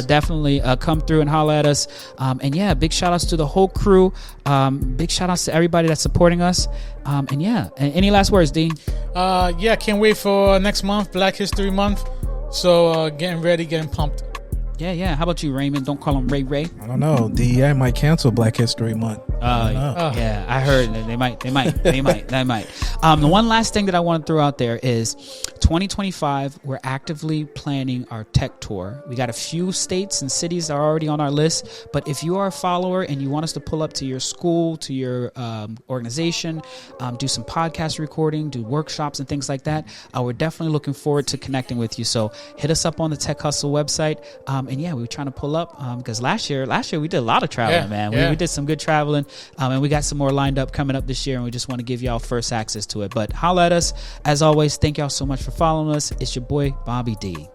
definitely come through and holler at us. And yeah, big shout outs to the whole crew. Big shout outs to everybody that's supporting us. And any last words, Dean? Can't wait for next month, Black History Month. So getting ready, getting pumped. Yeah. How about you, Raymond? Don't call him Ray. I don't know. DEI might cancel Black History Month. Yeah, I heard they might. The one last thing that I want to throw out there is 2025. We're actively planning our tech tour. We got a few states and cities that are already on our list. But if you are a follower and you want us to pull up to your school, to your organization, do some podcast recording, do workshops and things like that, we're definitely looking forward to connecting with you. So hit us up on the Tech Hustle website. And we were trying to pull up because last year we did a lot of traveling, man. We did some good traveling, and we got some more lined up coming up this year, and we just want to give y'all first access to it. But holla at us. As always, thank y'all so much for following us. It's your boy, Bobby D.